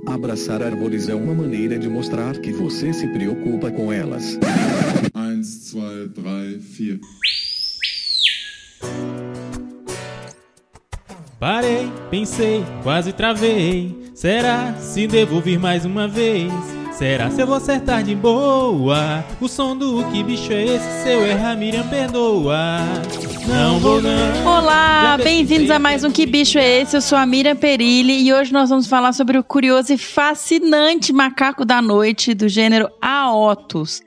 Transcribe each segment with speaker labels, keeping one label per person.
Speaker 1: Abraçar árvores é uma maneira de mostrar que você se preocupa com elas.
Speaker 2: 1, 2, 3, 4.
Speaker 3: Parei, pensei, quase travei. Será se devo vir mais uma vez? Será se eu vou acertar de boa? O som do que bicho é esse? Se eu errar, Miriam, perdoa. Não vou não.
Speaker 4: Olá, bem-vindos a mais um Que Bicho é Esse? Eu sou a Miriam Perilli e hoje nós vamos falar sobre o curioso e fascinante macaco da noite do gênero Aotus.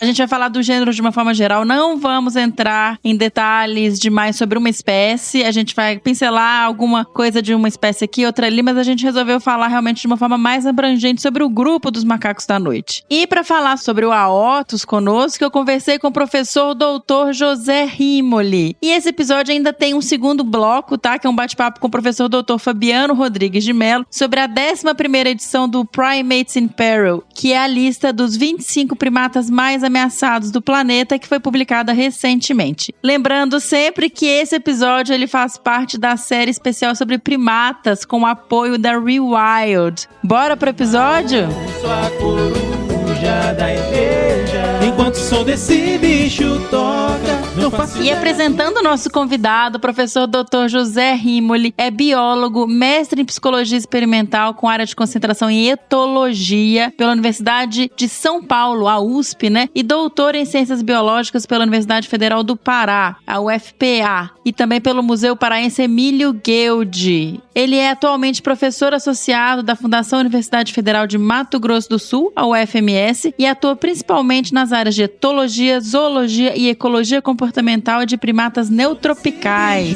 Speaker 4: A gente vai falar do gênero de uma forma geral, não vamos entrar em detalhes demais sobre uma espécie, a gente vai pincelar alguma coisa de uma espécie aqui, outra ali, mas a gente resolveu falar realmente de uma forma mais abrangente sobre o grupo dos macacos da noite. E para falar sobre o Aotus conosco, eu conversei com o professor Dr. José Rimoli. E esse episódio ainda tem um segundo bloco, tá? Que é um bate-papo com o professor Dr. Fabiano Rodrigues de Mello sobre a 11ª edição do Primates in Peril, que é a lista dos 25 primatas mais ameaçados do planeta, que foi publicada recentemente. Lembrando sempre que esse episódio ele faz parte da série especial sobre primatas com o apoio da Rewild. Bora pro episódio?
Speaker 3: Sua coruja da igreja, enquanto o som desse bicho toca. Não faço
Speaker 4: E apresentando o nosso convidado, o professor Dr. José Rimoli, é biólogo, mestre em psicologia experimental com área de concentração em etologia pela Universidade de São Paulo, a USP, né? E doutor em ciências biológicas pela Universidade Federal do Pará, a UFPA, e também pelo Museu Paraense Emílio Gueldi. Ele é atualmente professor associado da Fundação Universidade Federal de Mato Grosso do Sul, a UFMS, e atua principalmente nas áreas de etologia, zoologia e ecologia comportamental de primatas neotropicais.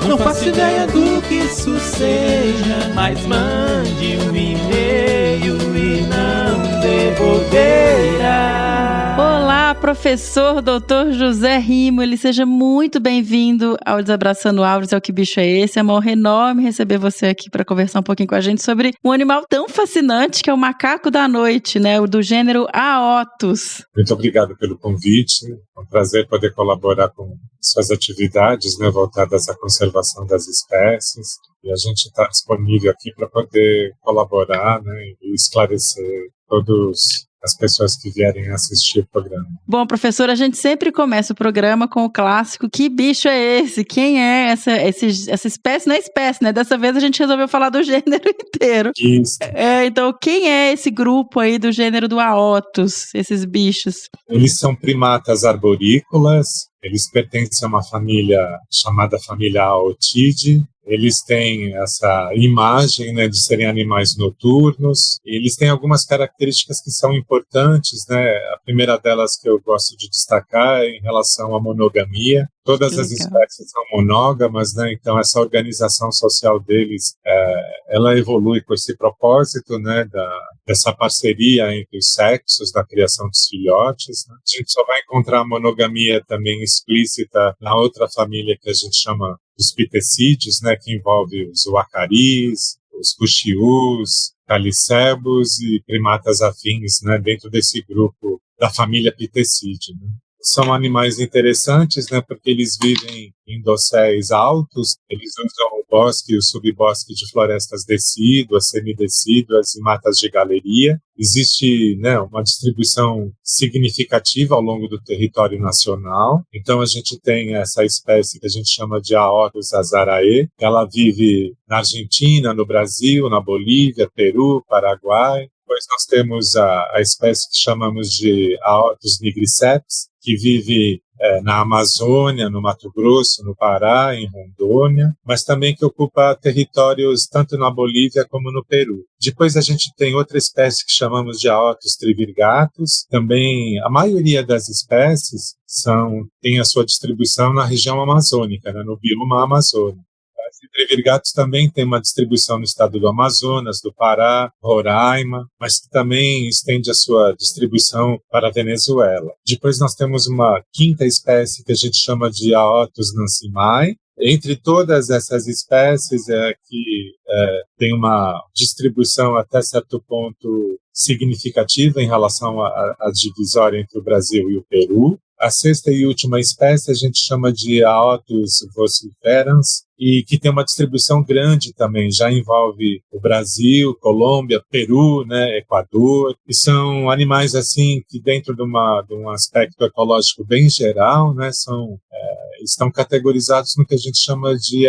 Speaker 3: Não faço ideia do que isso seja, mas mande um e-mail e não devolverá.
Speaker 4: Olá, professor Dr. José Rimoli, seja muito bem-vindo ao Desabraçando Árvores, ao Que Bicho é Esse? É uma honra enorme receber você aqui para conversar um pouquinho com a gente sobre um animal tão fascinante que é o macaco da noite, né? O do gênero Aotus.
Speaker 5: Muito obrigado pelo convite, é um prazer poder colaborar com suas atividades, né, voltadas à conservação das espécies, e a gente está disponível aqui para poder colaborar, né, e esclarecer todas as pessoas que vierem assistir o programa.
Speaker 4: Bom, professor, a gente sempre começa o programa com o clássico: que bicho é esse? Quem é essa espécie? Não é espécie, né? Dessa vez a gente resolveu falar do gênero inteiro.
Speaker 5: Isso.
Speaker 4: Então, quem é esse grupo aí do gênero do Aotus, esses bichos?
Speaker 5: Eles são primatas arborícolas, eles pertencem a uma família chamada família Aotidae. Eles têm essa imagem, né, de serem animais noturnos. Eles têm algumas características que são importantes, né? A primeira delas que eu gosto de destacar é em relação à monogamia. Todas as espécies são monógamas, né? Então essa organização social deles, ela evolui com esse propósito, né, dessa parceria entre os sexos na criação dos filhotes, né? A gente só vai encontrar a monogamia também explícita na outra família que a gente chama dos pitecídeos, né, que envolve os uacaris, os cuxiús, calicebos e primatas afins, né, dentro desse grupo da família pitecídeo, né. São animais interessantes, né, porque eles vivem em dosséis altos, eles usam o bosque e o subbosque de florestas decíduas, semidecíduas e matas de galeria. Existe, né, uma distribuição significativa ao longo do território nacional. Então a gente tem essa espécie que a gente chama de Aotus azarae. Ela vive na Argentina, no Brasil, na Bolívia, Peru, Paraguai. Depois nós temos a espécie que chamamos de Aotus nigriceps, que vive na Amazônia, no Mato Grosso, no Pará, em Rondônia, mas também que ocupa territórios tanto na Bolívia como no Peru. Depois a gente tem outra espécie que chamamos de Aotus trivirgatus. Também a maioria das espécies tem a sua distribuição na região amazônica, né, no bioma Amazônia. Os trivirgatus também tem uma distribuição no estado do Amazonas, do Pará, Roraima, mas que também estende a sua distribuição para a Venezuela. Depois nós temos uma quinta espécie que a gente chama de Aotus nansemai. Entre todas essas espécies que tem uma distribuição até certo ponto significativa em relação à divisória entre o Brasil e o Peru. A sexta e última espécie a gente chama de Aotus vociferans, e que tem uma distribuição grande também, já envolve o Brasil, Colômbia, Peru, né, Equador, e são animais assim que dentro de um aspecto ecológico bem geral, né, estão categorizados no que a gente chama de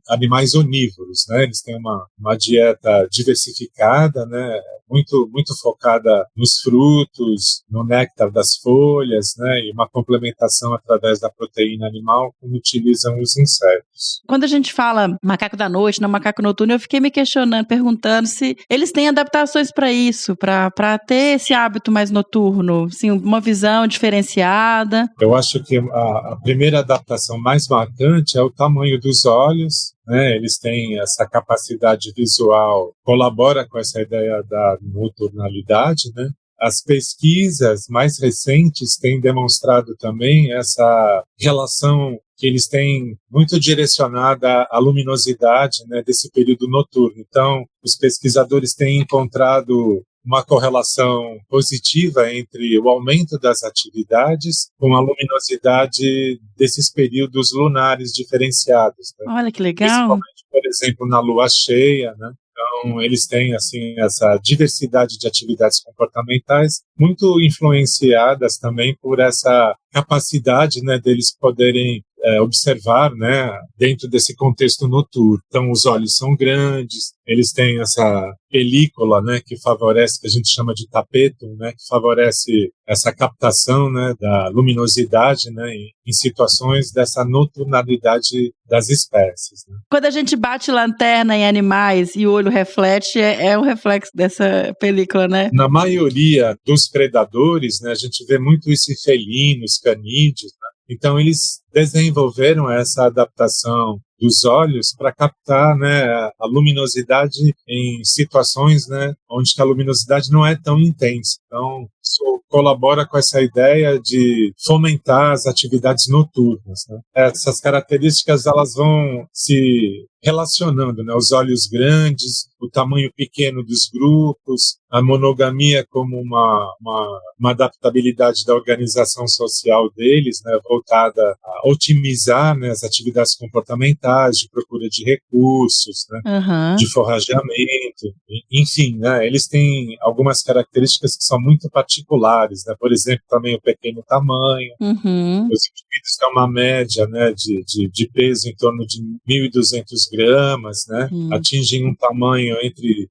Speaker 5: animais onívoros, né, eles têm uma dieta diversificada, né, muito focada nos frutos, no néctar das folhas, né, e uma complementação através da proteína animal quando utilizam os insetos.
Speaker 4: Quando a gente fala macaco da noite, não macaco noturno, eu fiquei me questionando, perguntando se eles têm adaptações para isso, para ter esse hábito mais noturno, assim, uma visão diferenciada.
Speaker 5: Eu acho que a primeira adaptação mais marcante é o tamanho dos olhos, né? Eles têm essa capacidade visual, colabora com essa ideia da nocturnalidade, né? As pesquisas mais recentes têm demonstrado também essa relação que eles têm muito direcionada à luminosidade, né, desse período noturno. Então, os pesquisadores têm encontrado uma correlação positiva entre o aumento das atividades com a luminosidade desses períodos lunares diferenciados, né?
Speaker 4: Olha que legal.
Speaker 5: Principalmente, por exemplo, na lua cheia, né? Então, eles têm assim essa diversidade de atividades comportamentais muito influenciadas também por essa capacidade, né, deles poderem observar, né, dentro desse contexto noturno. Então, os olhos são grandes, eles têm essa película, né, que favorece, que a gente chama de tapetum, né, que favorece essa captação, né, da luminosidade, né, em situações dessa nocturnalidade das espécies, né.
Speaker 4: Quando a gente bate lanterna em animais e o olho reflete, é um reflexo dessa película, né?
Speaker 5: Na maioria dos predadores, né, a gente vê muito isso em felinos, canídeos, né? Então, eles desenvolveram essa adaptação dos olhos para captar, né, a luminosidade em situações, né, onde a luminosidade não é tão intensa. Então, isso colabora com essa ideia de fomentar as atividades noturnas, né? Essas características elas vão se relacionando, né? Os olhos grandes, o tamanho pequeno dos grupos, a monogamia como uma adaptabilidade da organização social deles, né, voltada a otimizar, né, as atividades comportamentais, de procura de recursos, né, de forrageamento, enfim, né, eles têm algumas características que são muito particulares, né, por exemplo, também o pequeno tamanho, os indivíduos têm uma média, né, de peso em torno de 1.200 gramas, né, atingem um tamanho entre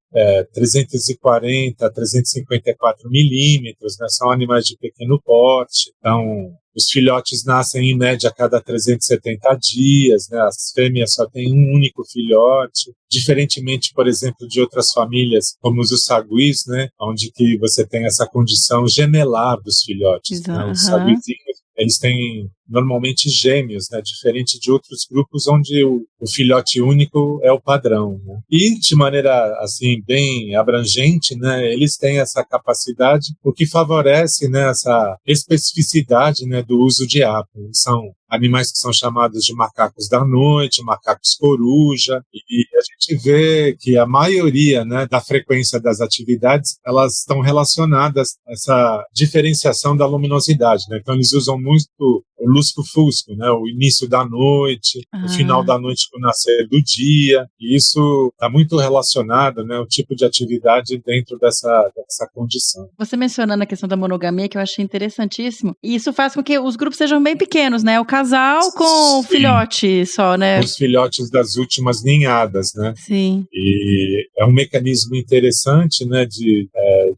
Speaker 5: 340 a 354 milímetros, né, são animais de pequeno porte, então os filhotes nascem em média a cada 370 dias, né? As fêmeas só têm um único filhote, diferentemente, por exemplo, de outras famílias, como os saguis, né? Onde que você tem essa condição gemelar dos filhotes, né? Os saguizinhos, eles têm normalmente gêmeos, né? Diferente de outros grupos onde o filhote único é o padrão, né? E de maneira assim bem abrangente, né? Eles têm essa capacidade, o que favorece, né, essa especificidade, né, do uso de apno. São animais que são chamados de macacos da noite, macacos coruja, e a gente vê que a maioria, né, da frequência das atividades, elas estão relacionadas a essa diferenciação da luminosidade, né? Então eles usam muito o lusco-fusco, né? O início da noite, o final da noite com o nascer do dia, e isso está muito relacionado, né, o tipo de atividade dentro dessa condição.
Speaker 4: Você mencionando a questão da monogamia, que eu achei interessantíssimo, e isso faz com que os grupos sejam bem pequenos, né? O casal com o filhote só, né?
Speaker 5: Os filhotes das últimas ninhadas, né?
Speaker 4: Sim.
Speaker 5: E é um mecanismo interessante, né, de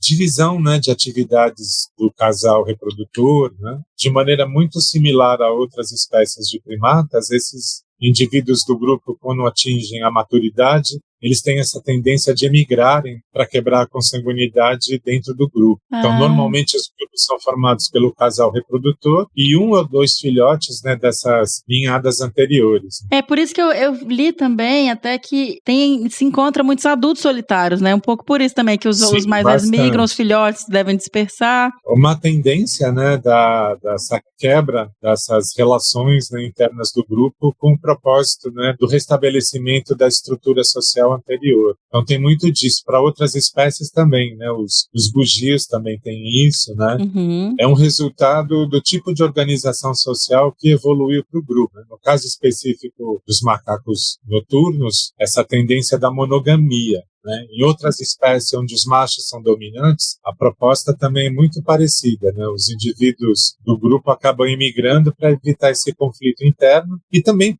Speaker 5: divisão, né, de atividades do casal reprodutor, né? De maneira muito similar a outras espécies de primatas, esses indivíduos do grupo, quando atingem a maturidade, eles têm essa tendência de emigrarem para quebrar a consanguinidade dentro do grupo. Então, normalmente, os grupos são formados pelo casal reprodutor e um ou dois filhotes, né, dessas ninhadas anteriores.
Speaker 4: É por isso que eu li também até que se encontra muitos adultos solitários, né? Um pouco por isso também, que os mais velhos migram, os filhotes devem dispersar.
Speaker 5: Uma tendência, né, dessa quebra dessas relações, né, internas do grupo com o propósito, né, do restabelecimento da estrutura social social anterior. Então tem muito disso. Para outras espécies também, né? Os bugios também têm isso, né?
Speaker 4: Uhum.
Speaker 5: É um resultado do tipo de organização social que evoluiu para o grupo. No caso específico dos macacos noturnos, essa tendência da monogamia. Né? Em outras espécies onde os machos são dominantes, a proposta também é muito parecida. Né? Os indivíduos do grupo acabam imigrando para evitar esse conflito interno e também,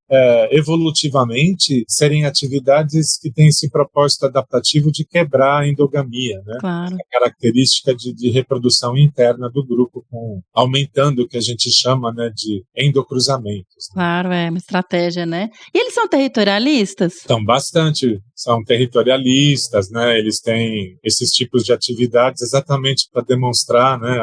Speaker 5: evolutivamente, serem atividades que têm esse propósito adaptativo de quebrar a endogamia, né?
Speaker 4: Claro.
Speaker 5: A característica de reprodução interna do grupo, aumentando o que a gente chama, né, de endocruzamentos. Né?
Speaker 4: Claro, é uma estratégia, né? E eles são territorialistas?
Speaker 5: Então, bastante. São territorialistas, né? Eles têm esses tipos de atividades exatamente para demonstrar, né,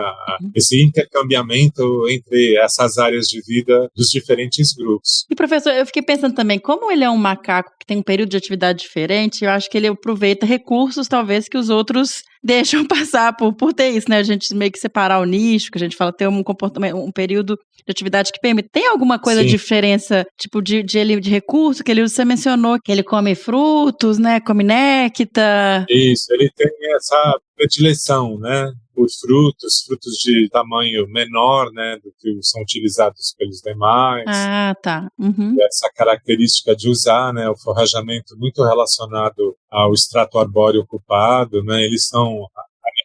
Speaker 5: esse intercambiamento entre essas áreas de vida dos diferentes grupos.
Speaker 4: E, professor, eu fiquei pensando também, como ele é um macaco que tem um período de atividade diferente, eu acho que ele aproveita recursos, talvez, que os outros deixam passar por ter isso, né? A gente meio que separar o nicho, que a gente fala, ter um comportamento, um período de atividade que permite. Tem alguma coisa de diferença, tipo, de recurso, que você mencionou, que ele come frutos, né? Come néctar.
Speaker 5: Isso, ele tem essa predileção, né? Por frutos de tamanho menor, né, do que são utilizados pelos demais.
Speaker 4: Ah, tá. Uhum.
Speaker 5: Essa característica de usar, né, o forrageamento muito relacionado ao estrato arbóreo ocupado, né, eles são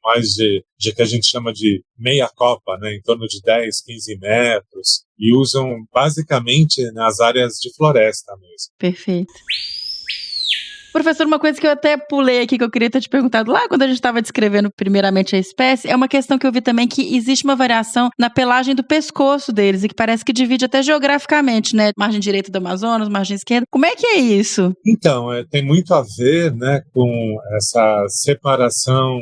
Speaker 5: animais de que a gente chama de meia copa, né, em torno de 10, 15 metros, e usam basicamente nas áreas de floresta mesmo.
Speaker 4: Perfeito. Professor, uma coisa que eu até pulei aqui, que eu queria ter te perguntado lá quando a gente estava descrevendo primeiramente a espécie, é uma questão que eu vi também, que existe uma variação na pelagem do pescoço deles, e que parece que divide até geograficamente, né? Margem direita do Amazonas, margem esquerda. Como é que é isso?
Speaker 5: Então, tem muito a ver, né, com essa separação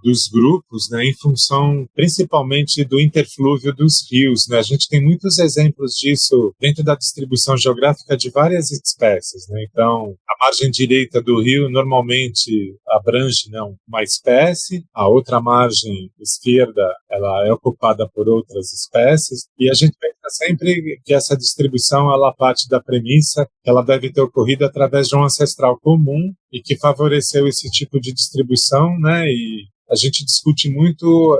Speaker 5: dos grupos, né, em função principalmente do interflúvio dos rios, né? A gente tem muitos exemplos disso dentro da distribuição geográfica de várias espécies, né? Então, a margem direita do rio normalmente abrange, né, uma espécie, a outra margem esquerda ela é ocupada por outras espécies, e a gente pensa sempre que essa distribuição ela parte da premissa que ela deve ter ocorrido através de um ancestral comum e que favoreceu esse tipo de distribuição, né? E a gente discute muito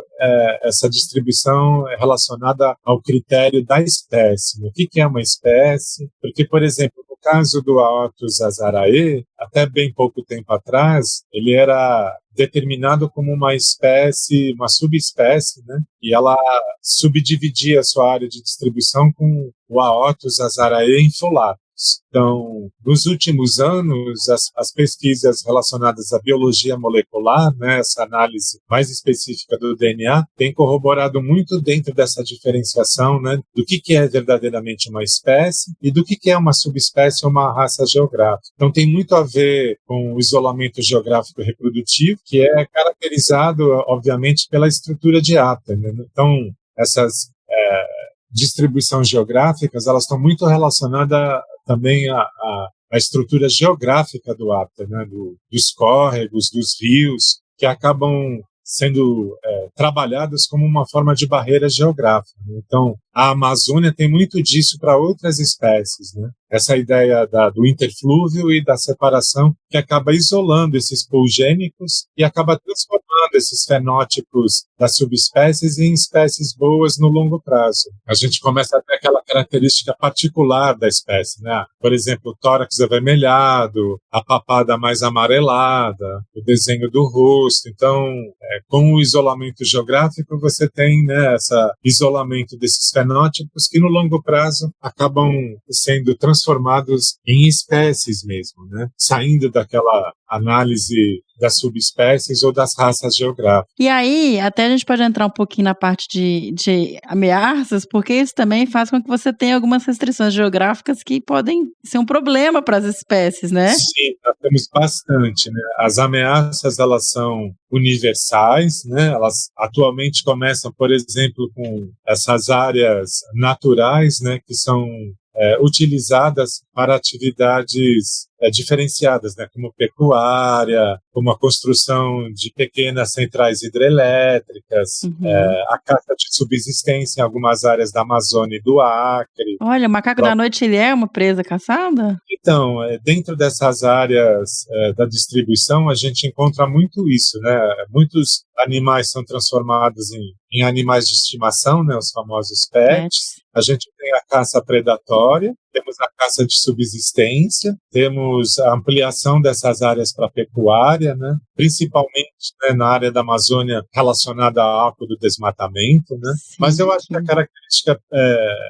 Speaker 5: essa distribuição relacionada ao critério da espécie. O que é uma espécie? Porque, por exemplo, no caso do Aotus azarae, até bem pouco tempo atrás, ele era determinado como uma espécie, uma subespécie, né? E ela subdividia a sua área de distribuição com o Aotus azarae infulatus. Então, nos últimos anos, as pesquisas relacionadas à biologia molecular, né, essa análise mais específica do DNA, tem corroborado muito dentro dessa diferenciação, né, do que é verdadeiramente uma espécie e do que é uma subespécie ou uma raça geográfica. Então, tem muito a ver com o isolamento geográfico reprodutivo, que é caracterizado, obviamente, pela estrutura de átomo, né? Então, essas distribuições geográficas, elas estão muito relacionadas também à estrutura geográfica do hábitat, né, dos córregos, dos rios, que acabam sendo trabalhados como uma forma de barreira geográfica. Então, a Amazônia tem muito disso para outras espécies, né? Essa ideia do interflúvio e da separação que acaba isolando esses poligênicos e acaba transformando esses fenótipos das subespécies em espécies boas no longo prazo. A gente começa a ter aquela característica particular da espécie, né? Por exemplo, o tórax avermelhado, a papada mais amarelada, o desenho do rosto. Então, com o isolamento geográfico, você tem, né, esse isolamento desses fenótipos que no longo prazo acabam sendo transformados em espécies mesmo, né? Saindo daquela análise das subespécies ou das raças geográficas.
Speaker 4: E aí, até a gente pode entrar um pouquinho na parte de ameaças, porque isso também faz com que você tenha algumas restrições geográficas que podem ser um problema para as espécies, né?
Speaker 5: Sim, nós temos bastante, né? As ameaças, elas são universais, né? Elas atualmente começam, por exemplo, com essas áreas naturais, né, que são utilizadas para atividades diferenciadas, né, como pecuária, como a construção de pequenas centrais hidrelétricas, a caça de subsistência em algumas áreas da Amazônia e do Acre.
Speaker 4: Olha, o macaco da noite, ele é uma presa caçada?
Speaker 5: Então, dentro dessas áreas da distribuição, a gente encontra muito isso, né? Muitos animais são transformados em animais de estimação, né, os famosos pets. A gente tem a caça predatória, temos a caça de subsistência, temos a ampliação dessas áreas para pecuária, né, principalmente, né, na área da Amazônia relacionada ao arco do desmatamento, né.
Speaker 4: Sim,
Speaker 5: mas eu acho que a característica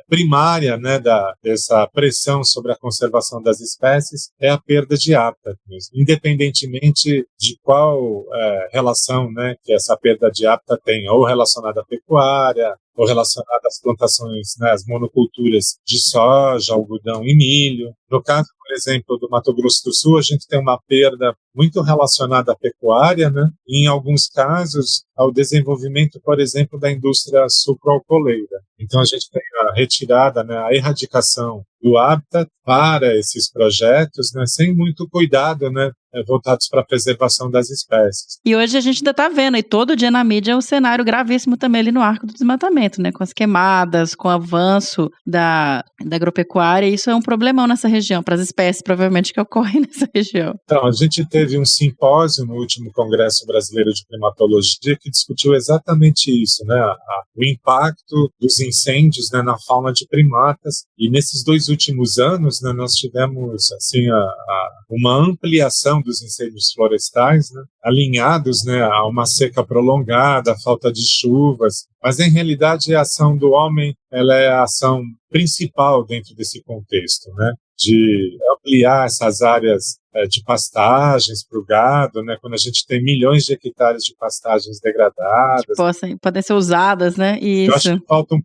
Speaker 5: primária, né, dessa pressão sobre a conservação das espécies é a perda de hábitat, independentemente de qual relação, né, que essa perda de hábitat tem, ou relacionada à pecuária, ou relacionada às plantações, né, às monoculturas de soja, algodão e milho. No caso, por exemplo, do Mato Grosso do Sul, a gente tem uma perda muito relacionada à pecuária, né, e em alguns casos ao desenvolvimento, por exemplo, da indústria sucroalcooleira. Então a gente tem a retirada, né, a erradicação do hábitat para esses projetos, né, sem muito cuidado, né, voltados para a preservação das espécies.
Speaker 4: E hoje a gente ainda está vendo, e todo dia na mídia é um cenário gravíssimo também ali no arco do desmatamento, né, com as queimadas, com o avanço da agropecuária, e isso é um problemão nessa região, para as espécies provavelmente que ocorrem nessa região.
Speaker 5: Então, a gente teve um simpósio no último Congresso Brasileiro de Primatologia que discutiu exatamente isso, né, o impacto dos incêndios, né, na fauna de primatas, e nesses 2 últimos anos, né, nós tivemos assim, uma ampliação dos incêndios florestais, né, alinhados, né, a uma seca prolongada, a falta de chuvas, mas em realidade a ação do homem, ela é a ação principal dentro desse contexto, né, de ampliar essas áreas de pastagens para o gado, né, quando a gente tem milhões de hectares de pastagens degradadas.
Speaker 4: Podem ser usadas, né? Isso.
Speaker 5: Eu acho que falta um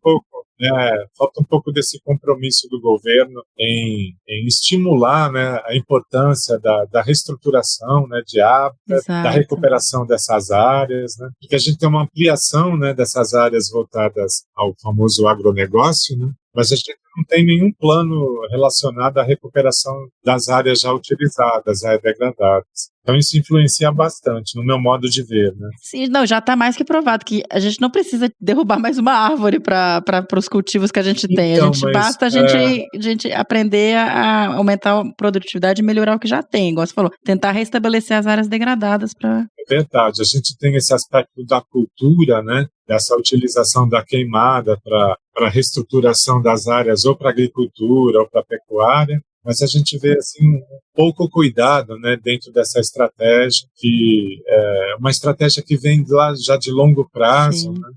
Speaker 5: pouco desse compromisso do governo em estimular, né, a importância da reestruturação, né, de hábitat, da recuperação dessas áreas, né, porque a gente tem uma ampliação, né, dessas áreas voltadas ao famoso agronegócio, né, mas a gente não tem nenhum plano relacionado à recuperação das áreas já utilizadas, já degradadas. Então isso influencia bastante no meu modo de ver, né?
Speaker 4: Sim, não, já está mais que provado que a gente não precisa derrubar mais uma árvore para os cultivos que a gente tem.
Speaker 5: Então,
Speaker 4: basta a gente aprender a aumentar a produtividade e melhorar o que já tem, igual você falou, tentar restabelecer as áreas degradadas para...
Speaker 5: É verdade, a gente tem esse aspecto da cultura, né? Dessa utilização da queimada para a reestruturação das áreas ou para agricultura ou para pecuária, mas a gente vê assim um pouco cuidado, né, dentro dessa estratégia, que é uma estratégia que vem lá já de longo prazo, né?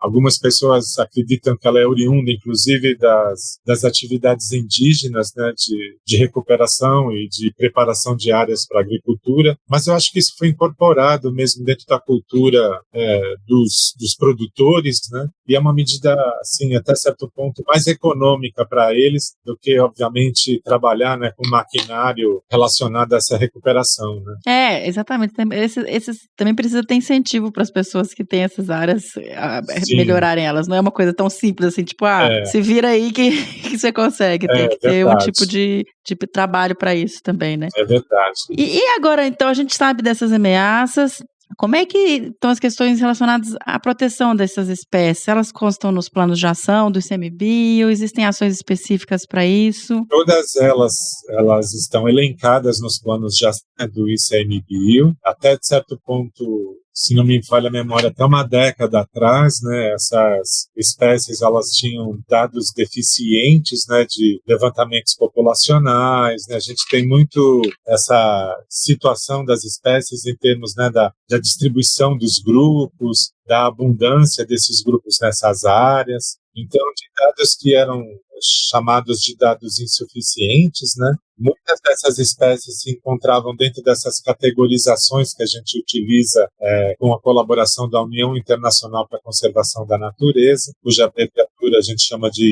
Speaker 5: Algumas pessoas acreditam que ela é oriunda, inclusive, das atividades indígenas, né, de recuperação e de preparação de áreas para a agricultura, mas eu acho que isso foi incorporado mesmo dentro da cultura dos produtores, né, e é uma medida, assim, até certo ponto, mais econômica para eles do que, obviamente, trabalhar, né, com maquinário relacionado a essa recuperação, né.
Speaker 4: Exatamente. Esses também precisa ter incentivo para as pessoas que têm essas áreas melhorarem elas. Não é uma coisa tão simples assim, tipo, se vira aí que você consegue. Tem que ter um tipo de trabalho para isso também, né?
Speaker 5: É verdade.
Speaker 4: E agora, então, a gente sabe dessas ameaças. Como é que estão as questões relacionadas à proteção dessas espécies? Elas constam nos planos de ação do ICMBio? Existem ações específicas para isso?
Speaker 5: Todas elas estão elencadas nos planos de ação do ICMBio. Até de certo ponto, se não me falha a memória, até uma década atrás, né, essas espécies elas tinham dados deficientes, né, de levantamentos populacionais, né, a gente tem muito essa situação das espécies em termos, né, da distribuição dos grupos, da abundância desses grupos nessas áreas. Então, de dados que eram chamados de dados insuficientes, né? Muitas dessas espécies se encontravam dentro dessas categorizações que a gente utiliza com a colaboração da União Internacional para a Conservação da Natureza, cuja abreviatura a gente chama de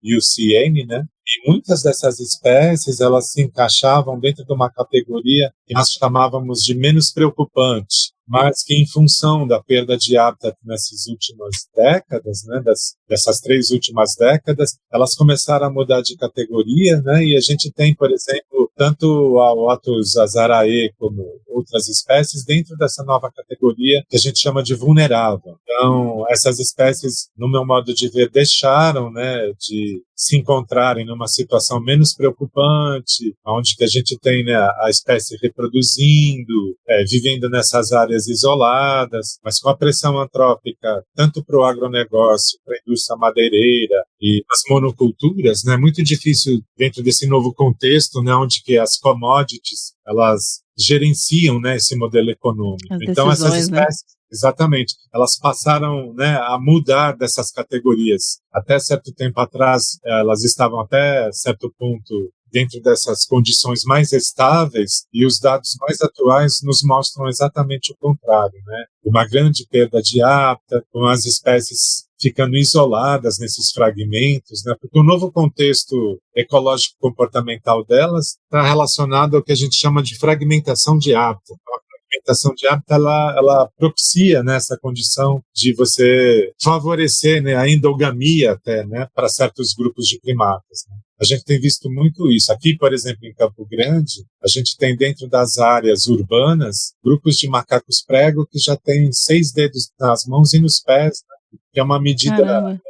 Speaker 5: IUCN, né? E muitas dessas espécies, elas se encaixavam dentro de uma categoria que nós chamávamos de menos preocupante, mas que em função da perda de hábitat nessas últimas décadas, né, dessas 3 últimas décadas, elas começaram a mudar de categoria, né, e a gente tem, por exemplo, tanto a Otus azarae como outras espécies dentro dessa nova categoria que a gente chama de vulnerável. Então, essas espécies, no meu modo de ver, deixaram, né, de se encontrarem numa situação menos preocupante, onde que a gente tem, né, a espécie reproduzindo, vivendo nessas áreas isoladas, mas com a pressão antrópica, tanto para o agronegócio, para a indústria madeireira e as monoculturas, né, é muito difícil dentro desse novo contexto, né, onde que as commodities, elas gerenciam, né, esse modelo econômico. Então, essas espécies, né? Exatamente. Elas passaram, né, a mudar dessas categorias. Até certo tempo atrás, elas estavam até certo ponto dentro dessas condições mais estáveis, e os dados mais atuais nos mostram exatamente o contrário, né? Uma grande perda de hábitat, com as espécies ficando isoladas nesses fragmentos, né? Porque o novo contexto ecológico comportamental delas está relacionado ao que a gente chama de fragmentação de hábitat. A fragmentação de hábitat, ela propicia, né, essa condição de você favorecer, né, a endogamia até, né, para certos grupos de primatas, né? A gente tem visto muito isso. Aqui, por exemplo, em Campo Grande, a gente tem dentro das áreas urbanas grupos de macacos prego que já têm 6 dedos nas mãos e nos pés, né? Que é uma medida,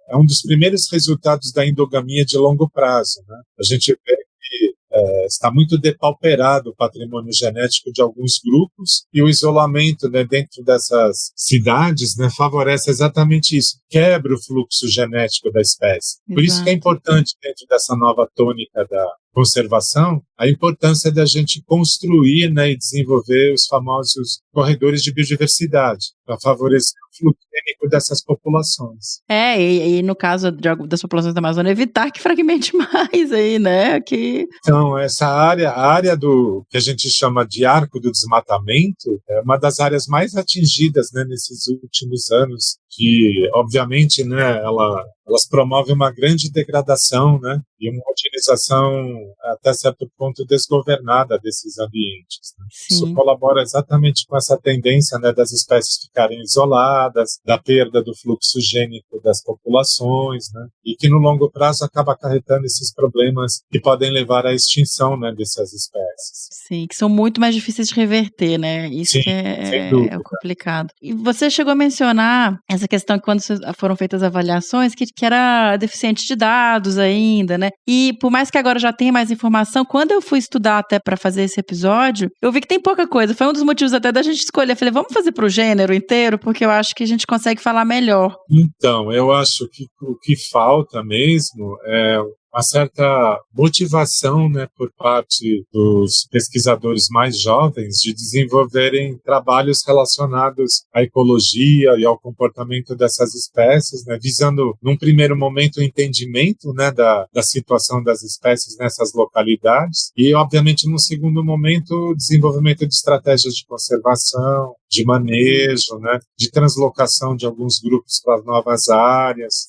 Speaker 5: é um dos primeiros resultados da endogamia de longo prazo, né? A gente vê que está muito depauperado o patrimônio genético de alguns grupos, e o isolamento, né, dentro dessas cidades, né, favorece exatamente isso, quebra o fluxo genético da espécie. Exato. Por isso que é importante, dentro dessa nova tônica da conservação, a importância da gente construir, né, e desenvolver os famosos corredores de biodiversidade, para favorecer o fluxo gênico dessas populações.
Speaker 4: E no caso das populações da Amazônia, evitar que fragmente mais aí, né?
Speaker 5: Então, essa área, a área do que a gente chama de arco do desmatamento, é uma das áreas mais atingidas, né, nesses últimos anos, que, obviamente, né, elas promovem uma grande degradação, né, e uma utilização até certo ponto desgovernada desses ambientes, né? Isso colabora exatamente com essa tendência, né, das espécies ficarem isoladas, da perda do fluxo gênico das populações, né, e que no longo prazo acaba acarretando esses problemas que podem levar à extinção, né, dessas espécies.
Speaker 4: Sim, que são muito mais difíceis de reverter, né? Isso
Speaker 5: Sim,
Speaker 4: que é o complicado. E você chegou a mencionar essa questão que quando foram feitas avaliações, que era deficiente de dados ainda, né? E por mais que agora já tenha mais informação, quando eu fui estudar até para fazer esse episódio, eu vi que tem pouca coisa. Foi um dos motivos até da gente escolher. Eu falei, vamos fazer para o gênero inteiro, porque eu acho que a gente consegue falar melhor.
Speaker 5: Então, eu acho que o que falta mesmo é uma certa motivação, né, por parte dos pesquisadores mais jovens de desenvolverem trabalhos relacionados à ecologia e ao comportamento dessas espécies, né, visando, num primeiro momento, o entendimento, né, da situação das espécies nessas localidades e, obviamente, num segundo momento, o desenvolvimento de estratégias de conservação, de manejo, né, de translocação de alguns grupos para novas áreas,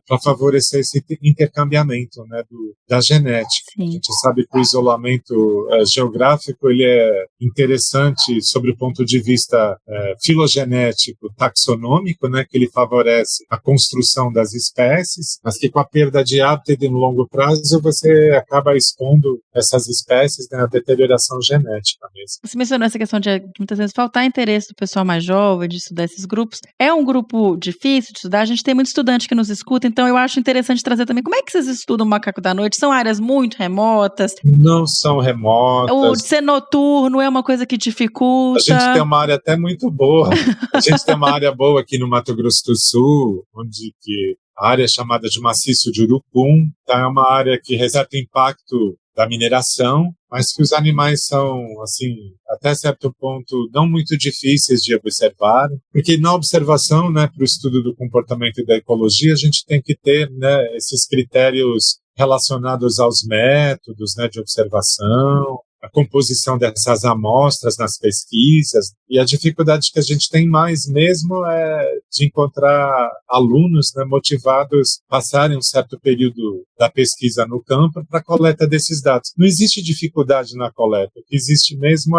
Speaker 5: para favorecer esse intercambiamento, né, da genética. Sim. A gente sabe que o isolamento geográfico ele é interessante sobre o ponto de vista filogenético, taxonômico, né, que ele favorece a construção das espécies, mas que com a perda de hábitat no longo prazo você acaba expondo essas espécies, né, à deterioração genética mesmo.
Speaker 4: Você mencionou essa questão de muitas vezes faltar interesse do pessoal mais jovem de estudar esses grupos. É um grupo difícil de estudar, a gente tem muito estudante que nos escuta, então eu acho interessante trazer também como é que vocês estudam o macaco da noite. São áreas muito remotas?
Speaker 5: Não são remotas.
Speaker 4: O de ser noturno é uma coisa que dificulta.
Speaker 5: A gente tem uma área até muito boa. A gente tem uma área boa aqui no Mato Grosso do Sul, onde que a área é chamada de maciço de Urucum, tá? É uma área que recebe impacto da mineração, mas que os animais são, assim, até certo ponto, não muito difíceis de observar, porque na observação, né, para o estudo do comportamento e da ecologia, a gente tem que ter, né, esses critérios relacionados aos métodos, né, de observação, a composição dessas amostras nas pesquisas, e a dificuldade que a gente tem mais mesmo é de encontrar alunos, né, motivados a passarem um certo período da pesquisa no campo para a coleta desses dados. Não existe dificuldade na coleta, o que existe mesmo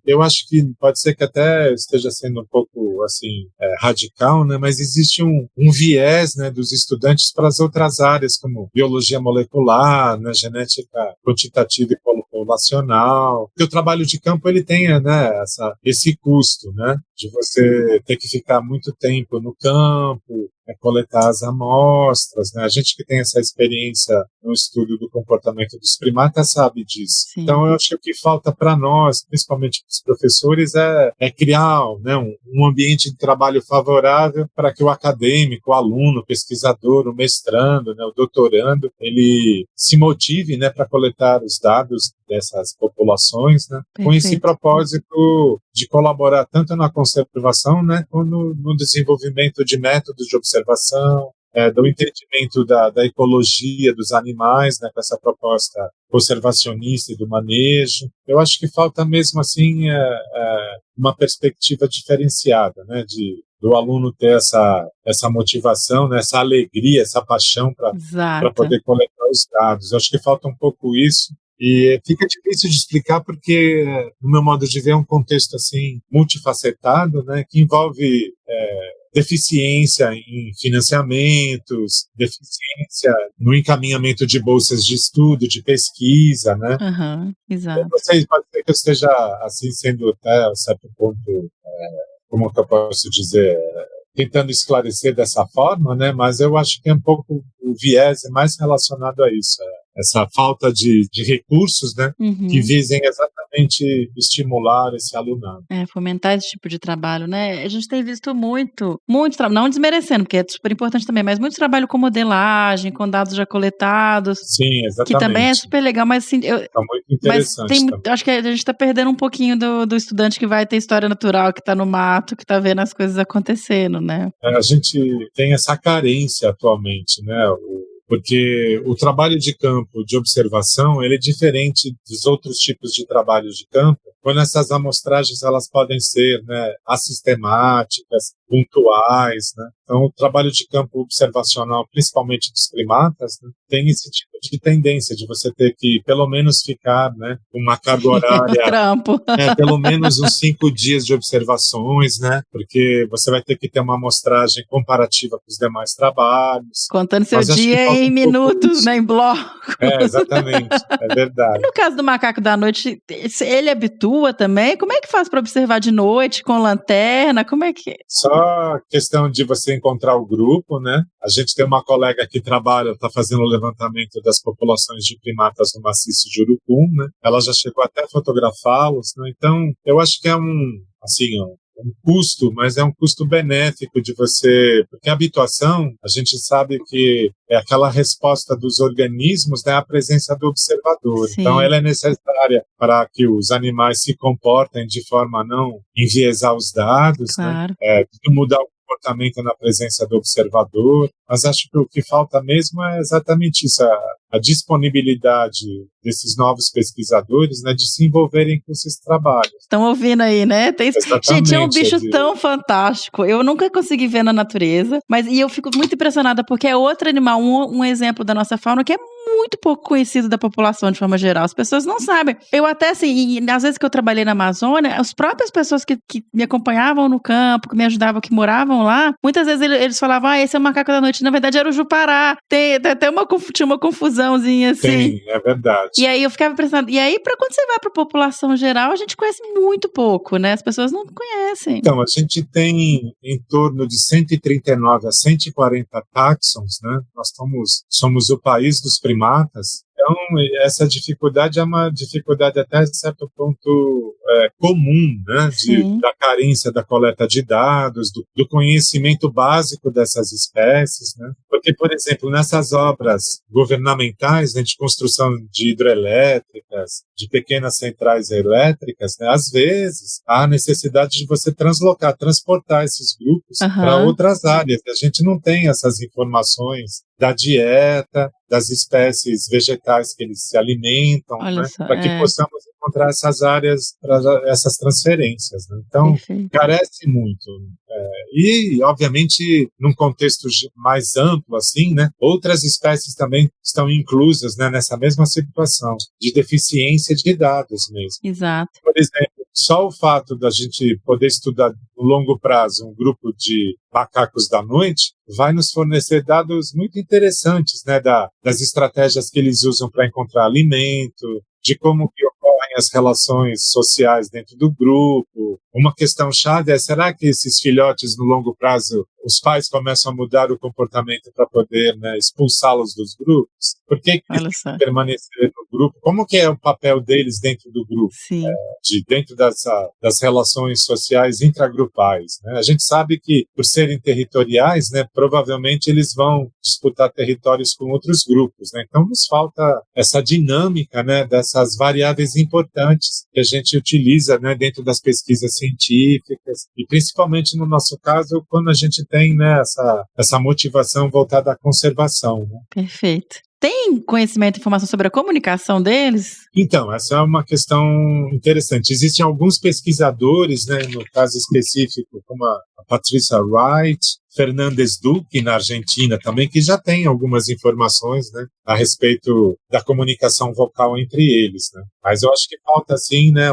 Speaker 5: eu acho que pode ser que até esteja sendo um pouco assim, radical, né, mas existe um viés, né, dos estudantes para as outras áreas, como biologia molecular, né, genética quantitativa e populacional. Porque o trabalho de campo ele tem, né, esse custo, né, de você ter que ficar muito tempo no campo, coletar as amostras, né? A gente que tem essa experiência no estudo do comportamento dos primatas sabe disso.
Speaker 4: Sim.
Speaker 5: Então, eu acho que o que falta para nós, principalmente para os professores, é criar, né, um ambiente de trabalho favorável para que o acadêmico, o aluno, o pesquisador, o mestrando, né, o doutorando, ele se motive, né, para coletar os dados dessas populações, né, com esse propósito de colaborar tanto na conservação, né, como no desenvolvimento de métodos de observação, do entendimento da ecologia dos animais, né, com essa proposta conservacionista e do manejo. Eu acho que falta mesmo assim uma perspectiva diferenciada, né, do aluno ter essa motivação, né, essa alegria, essa paixão para poder coletar os dados. Eu acho que falta um pouco isso. E fica difícil de explicar porque, no meu modo de ver, é um contexto assim multifacetado, né, que envolve deficiência em financiamentos, deficiência no encaminhamento de bolsas de estudo, de pesquisa, né?
Speaker 4: Exato.
Speaker 5: Pode ser que eu esteja assim sendo até a certo ponto, como que eu posso dizer, tentando esclarecer dessa forma, né? Mas eu acho que é um pouco o viés é mais relacionado a isso, essa falta de recursos, né, que visem exatamente estimular esse alunado.
Speaker 4: Fomentar esse tipo de trabalho, né? A gente tem visto muito trabalho, não desmerecendo, porque é super importante também, mas muito trabalho com modelagem, com dados já coletados.
Speaker 5: Sim, exatamente.
Speaker 4: Que também é super legal, mas assim...
Speaker 5: Tá muito interessante.
Speaker 4: Mas acho que a gente está perdendo um pouquinho do estudante que vai ter história natural, que está no mato, que está vendo as coisas acontecendo, né?
Speaker 5: A gente tem essa carência atualmente, né? Porque o trabalho de campo, de observação, ele é diferente dos outros tipos de trabalho de campo, quando essas amostragens elas podem ser, né, assistemáticas, pontuais, né? Então, o trabalho de campo observacional, principalmente dos primatas, né, tem esse tipo de tendência de você ter que, pelo menos, ficar, né, uma carga horária,
Speaker 4: trampo.
Speaker 5: Pelo menos uns 5 dias de observações, né? Porque você vai ter que ter uma amostragem comparativa com os demais trabalhos.
Speaker 4: Contando seu dia em minutos, né, em bloco.
Speaker 5: Exatamente, é verdade.
Speaker 4: E no caso do macaco da noite, ele habitua também? Como é que faz para observar de noite, com lanterna? Como é que...
Speaker 5: Só questão de você encontrar o grupo, né? A gente tem uma colega que está fazendo o levantamento das populações de primatas no maciço de Urucum, né? Ela já chegou até a fotografá-los, né? Então, eu acho que é um custo, mas é um custo benéfico de você, porque a habituação, a gente sabe que é aquela resposta dos organismos, né, à presença do observador.
Speaker 4: Sim.
Speaker 5: Então, ela é necessária para que os animais se comportem de forma a não enviesar os dados,
Speaker 4: claro,
Speaker 5: né, mudar o comportamento na presença do observador, mas acho que o que falta mesmo é exatamente isso, a disponibilidade desses novos pesquisadores, né, de se envolverem com esses trabalhos.
Speaker 4: Estão ouvindo aí, né? Gente, é um bicho tão fantástico. Eu nunca consegui ver na natureza, e eu fico muito impressionada porque é outro animal, um exemplo da nossa fauna que é muito pouco conhecido da população de forma geral. As pessoas não sabem. Eu até, assim, às vezes que eu trabalhei na Amazônia, as próprias pessoas que me acompanhavam no campo, que me ajudavam, que moravam lá, muitas vezes eles falavam, esse é o macaco da noite. Na verdade, era o Jupará. Tinha uma confusãozinha, assim.
Speaker 5: Sim, é verdade.
Speaker 4: E aí eu ficava pensando, e aí quando você vai para a população geral, a gente conhece muito pouco, né? As pessoas não conhecem.
Speaker 5: Então, a gente tem em torno de 139 a 140 táxons, né? Nós somos o país dos primatas. Então, essa dificuldade é uma dificuldade até certo ponto comum, né,
Speaker 4: Sim.
Speaker 5: da carência da coleta de dados, do conhecimento básico dessas espécies, né? Porque, por exemplo, nessas obras governamentais, né, de construção de hidrelétricas, de pequenas centrais elétricas, né, às vezes há necessidade de você transportar esses grupos para outras áreas. A gente não tem essas informações da dieta, das espécies vegetais que eles se alimentam, né, para que possamos encontrar essas áreas para essas transferências, né? Então,
Speaker 4: Perfeito.
Speaker 5: carece muito. E, obviamente, num contexto mais amplo, assim, né, outras espécies também estão inclusas, né, nessa mesma situação de deficiência de dados mesmo.
Speaker 4: Exato.
Speaker 5: Por exemplo, só o fato da gente poder estudar no longo prazo um grupo de macacos da noite vai nos fornecer dados muito interessantes, né, das estratégias que eles usam para encontrar alimento, de como que ocorrem as relações sociais dentro do grupo. Uma questão chave é, será que esses filhotes, no longo prazo, os pais começam a mudar o comportamento para poder, né, expulsá-los dos grupos? Por que eles têm que permanecer no grupo? Como que é o papel deles dentro do grupo?
Speaker 4: Sim.
Speaker 5: Dentro das relações sociais intragrupais, né? A gente sabe que, por serem territoriais, né, provavelmente eles vão disputar territórios com outros grupos, né? Então nos falta essa dinâmica, né, dessas variáveis importantes que a gente utiliza, né, dentro das pesquisas científicas e principalmente no nosso caso quando a gente tem, né, essa motivação voltada à conservação, né?
Speaker 4: Perfeito. Tem conhecimento e informação sobre a comunicação deles?
Speaker 5: Então, essa é uma questão interessante. Existem alguns pesquisadores, né, no caso específico, como a Patricia Wright, Fernandes Duque, na Argentina também, que já tem algumas informações, né, a respeito da comunicação vocal entre eles, né? Mas eu acho que falta, sim, né,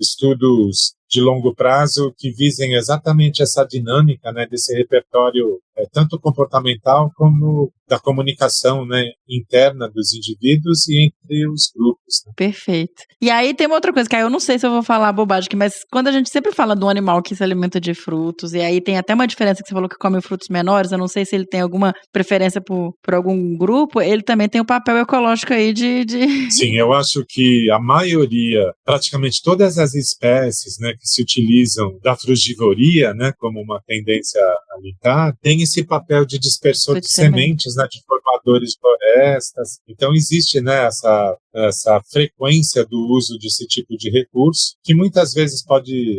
Speaker 5: estudos de longo prazo que visem exatamente essa dinâmica, né, desse repertório tanto comportamental como da comunicação, né, interna dos indivíduos e entre os grupos, né?
Speaker 4: Perfeito. E aí tem uma outra coisa, que aí eu não sei se eu vou falar bobagem aqui, mas quando a gente sempre fala do animal que se alimenta de frutos, e aí tem até uma diferença que você falou que come frutos menores, eu não sei se ele tem alguma preferência por algum grupo, ele também tem um papel ecológico aí de...
Speaker 5: Sim, eu acho que a maioria, praticamente todas as espécies, né, que se utilizam da frugivoria, né, como uma tendência alimentar, tem esse papel de dispersor de sementes, né, de formadores de florestas. Então existe, né, essa frequência do uso desse tipo de recurso, que muitas vezes pode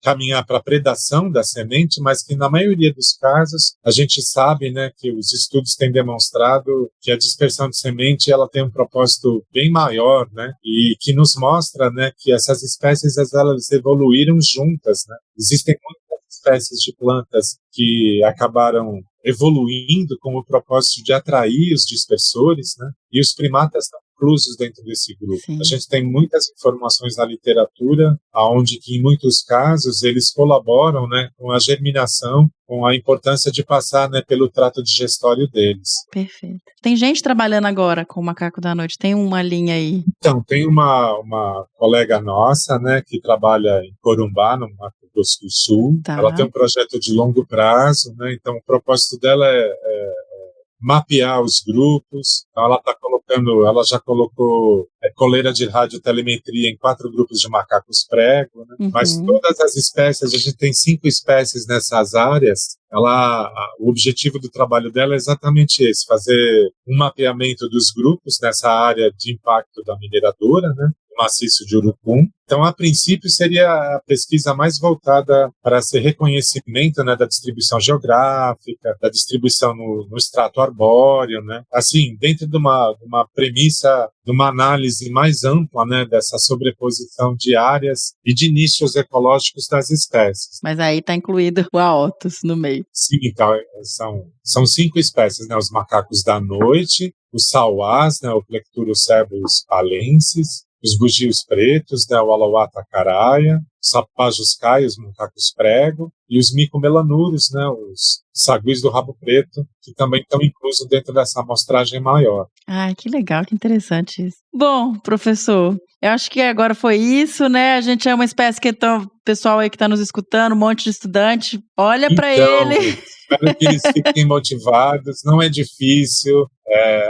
Speaker 5: caminhar para a predação da semente, mas que na maioria dos casos a gente sabe, né, que os estudos têm demonstrado que a dispersão de semente ela tem um propósito bem maior, né, e que nos mostra, né, que essas espécies elas evoluíram juntas, né. Existem muitas espécies de plantas que acabaram evoluindo com o propósito de atrair os dispersores, né, e os primatas estão inclusos dentro desse grupo. Sim. A gente tem muitas informações na literatura, onde que em muitos casos eles colaboram, né, com a germinação, com a importância de passar, né, pelo trato digestório deles.
Speaker 4: Perfeito. Tem gente trabalhando agora com o macaco da noite? Tem uma linha aí?
Speaker 5: Então, tem uma colega nossa, né, que trabalha em Corumbá, no Mato Grosso do Sul. Tá. Ela tem um projeto de longo prazo, né, então o propósito dela é mapear os grupos. Ela já colocou coleira de radiotelemetria em 4 grupos de macacos prego, né? Mas todas as espécies, a gente tem 5 espécies nessas áreas. O objetivo do trabalho dela é exatamente esse, fazer um mapeamento dos grupos nessa área de impacto da mineradora, né? Maciço de Urucum. Então, a princípio, seria a pesquisa mais voltada para esse reconhecimento, né, da distribuição geográfica, da distribuição no extrato arbóreo, né? Assim, dentro de uma premissa, de uma análise mais ampla, né, dessa sobreposição de áreas e de nichos ecológicos das espécies.
Speaker 4: Mas aí está incluído o Aotus no meio.
Speaker 5: Sim, então, são 5 espécies, né? Os macacos da noite, os sauás, né, o Plecturocervus palensis, os bugios pretos, né, o Alauata caraia, os sapajos caia, os macacos prego, e os micomelanuros, né, os saguis do rabo preto, que também estão inclusos dentro dessa amostragem maior.
Speaker 4: Ah, que legal, que interessante isso. Bom, professor, eu acho que agora foi isso, né? A gente é uma espécie que o pessoal aí que está nos escutando, um monte de estudante, olha para ele.
Speaker 5: Espero que eles fiquem motivados, não é difícil,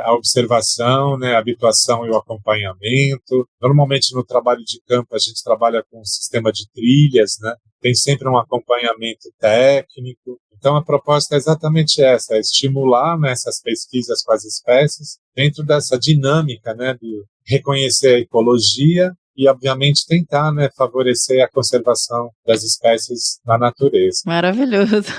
Speaker 5: a observação, né, a habituação e o acompanhamento. Normalmente no trabalho de campo a gente trabalha com um sistema de trilhas, né? Tem sempre um acompanhamento técnico. Então a proposta é exatamente essa, é estimular, né, essas pesquisas com as espécies dentro dessa dinâmica, né, de reconhecer a ecologia e, obviamente, tentar, né, favorecer a conservação das espécies na natureza.
Speaker 4: Maravilhoso.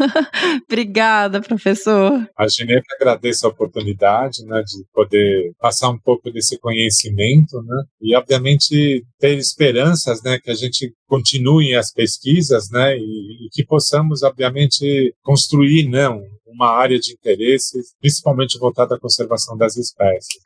Speaker 4: Obrigada, professor.
Speaker 5: Eu que agradeço a oportunidade, né, de poder passar um pouco desse conhecimento, né, e, obviamente, ter esperanças, né, que a gente continue as pesquisas, né, e que possamos, obviamente, construir, né, uma área de interesse, principalmente voltada à conservação das espécies.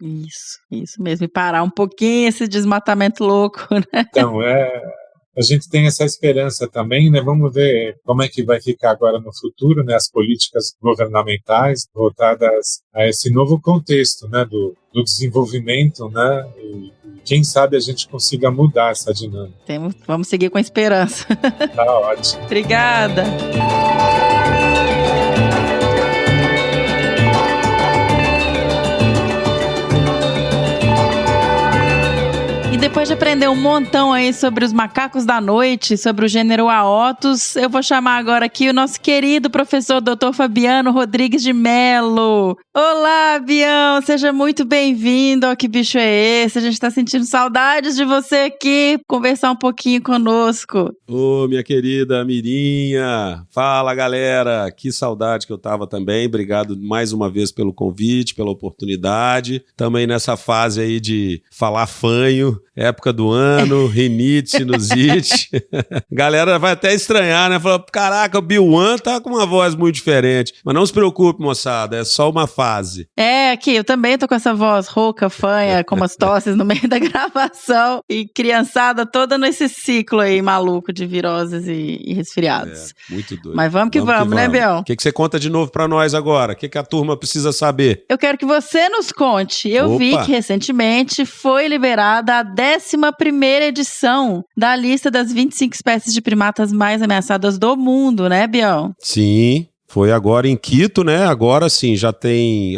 Speaker 4: Isso mesmo, e parar um pouquinho esse desmatamento louco, né?
Speaker 5: Então, a gente tem essa esperança também, né? Vamos ver como é que vai ficar agora no futuro, né? As políticas governamentais voltadas a esse novo contexto, né? Do desenvolvimento, né? E quem sabe a gente consiga mudar essa dinâmica.
Speaker 4: Vamos seguir com a esperança.
Speaker 5: Tá ótimo.
Speaker 4: Obrigada. Depois de aprender um montão aí sobre os macacos da noite, sobre o gênero Aotus, eu vou chamar agora aqui o nosso querido professor Dr. Fabiano Rodrigues de Mello. Olá, Bião, seja muito bem-vindo ao Que Bicho é Esse? A gente tá sentindo saudades de você aqui, conversar um pouquinho conosco.
Speaker 6: Ô, minha querida Mirinha, fala, galera, que saudade que eu tava também, obrigado mais uma vez pelo convite, pela oportunidade, também nessa fase aí de falar fanho, época do ano, rinite, sinusite. Galera vai até estranhar, né? Falar, caraca, o Bill One tá com uma voz muito diferente. Mas não se preocupe, moçada, é só uma fase.
Speaker 4: Aqui, eu também tô com essa voz rouca, fanha, com umas tosses no meio da gravação. E criançada toda nesse ciclo aí maluco de viroses e resfriados.
Speaker 6: Muito doido.
Speaker 4: Mas vamos que vamos, né, Bião?
Speaker 6: O que você conta de novo pra nós agora? O que a turma precisa saber?
Speaker 4: Eu quero que você nos conte. Eu vi que recentemente foi liberada a 11ª edição da lista das 25 espécies de primatas mais ameaçadas do mundo, né, Bião?
Speaker 6: Sim. Foi agora em Quito, né? Agora sim, já tem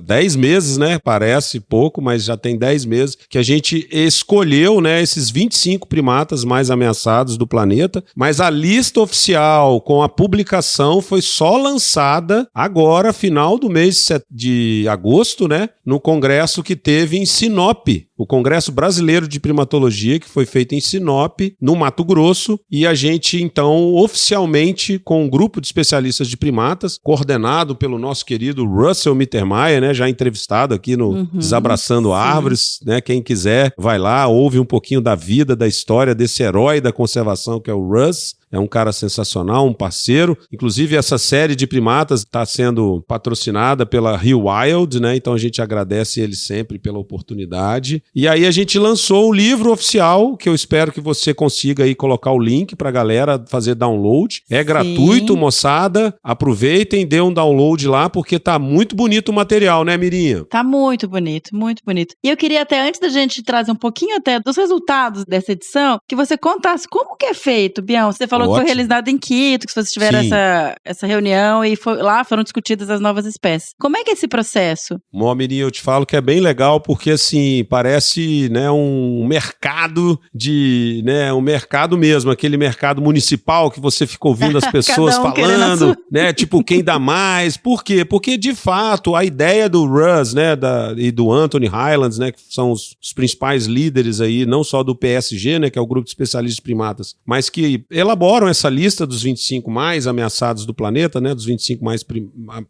Speaker 6: 10 meses, né? Parece pouco, mas já tem 10 meses que a gente escolheu, né, esses 25 primatas mais ameaçados do planeta, mas a lista oficial com a publicação foi só lançada agora, final do mês de agosto, né? No congresso que teve em Sinop, o Congresso Brasileiro de Primatologia, que foi feito em Sinop, no Mato Grosso, e a gente, então, oficialmente, com um grupo de especialistas de primatas, coordenado pelo nosso querido Russell Mittermeier, né, já entrevistado aqui no Desabraçando Árvores, né, quem quiser, vai lá, ouve um pouquinho da vida, da história desse herói da conservação que é o Russ. É um cara sensacional, um parceiro. Inclusive, essa série de primatas está sendo patrocinada pela Rio Wild, né? Então a gente agradece ele sempre pela oportunidade. E aí a gente lançou o livro oficial, que eu espero que você consiga aí colocar o link para a galera fazer download. É gratuito, moçada. Aproveitem, dê um download lá, porque tá muito bonito o material, né, Mirinha?
Speaker 4: Tá muito bonito, muito bonito. E eu queria até, antes da gente trazer um pouquinho até dos resultados dessa edição, que você contasse como que é feito, Bião. Você falou que foi realizado em Quito, que vocês tiveram essa reunião e lá foram discutidas as novas espécies. Como é que é esse processo?
Speaker 6: Mirinha, eu te falo que é bem legal porque, assim, parece, né, um mercado um mercado mesmo, aquele mercado municipal que você fica ouvindo as pessoas falando, né, tipo, quem dá mais. Por quê? Porque, de fato, a ideia do Russ, né, e do Anthony Highlands, né, que são os principais líderes aí, não só do PSG, né, que é o grupo de especialistas de primatas, mas que elaboram essa lista dos 25 mais ameaçados do planeta, né, dos 25 mais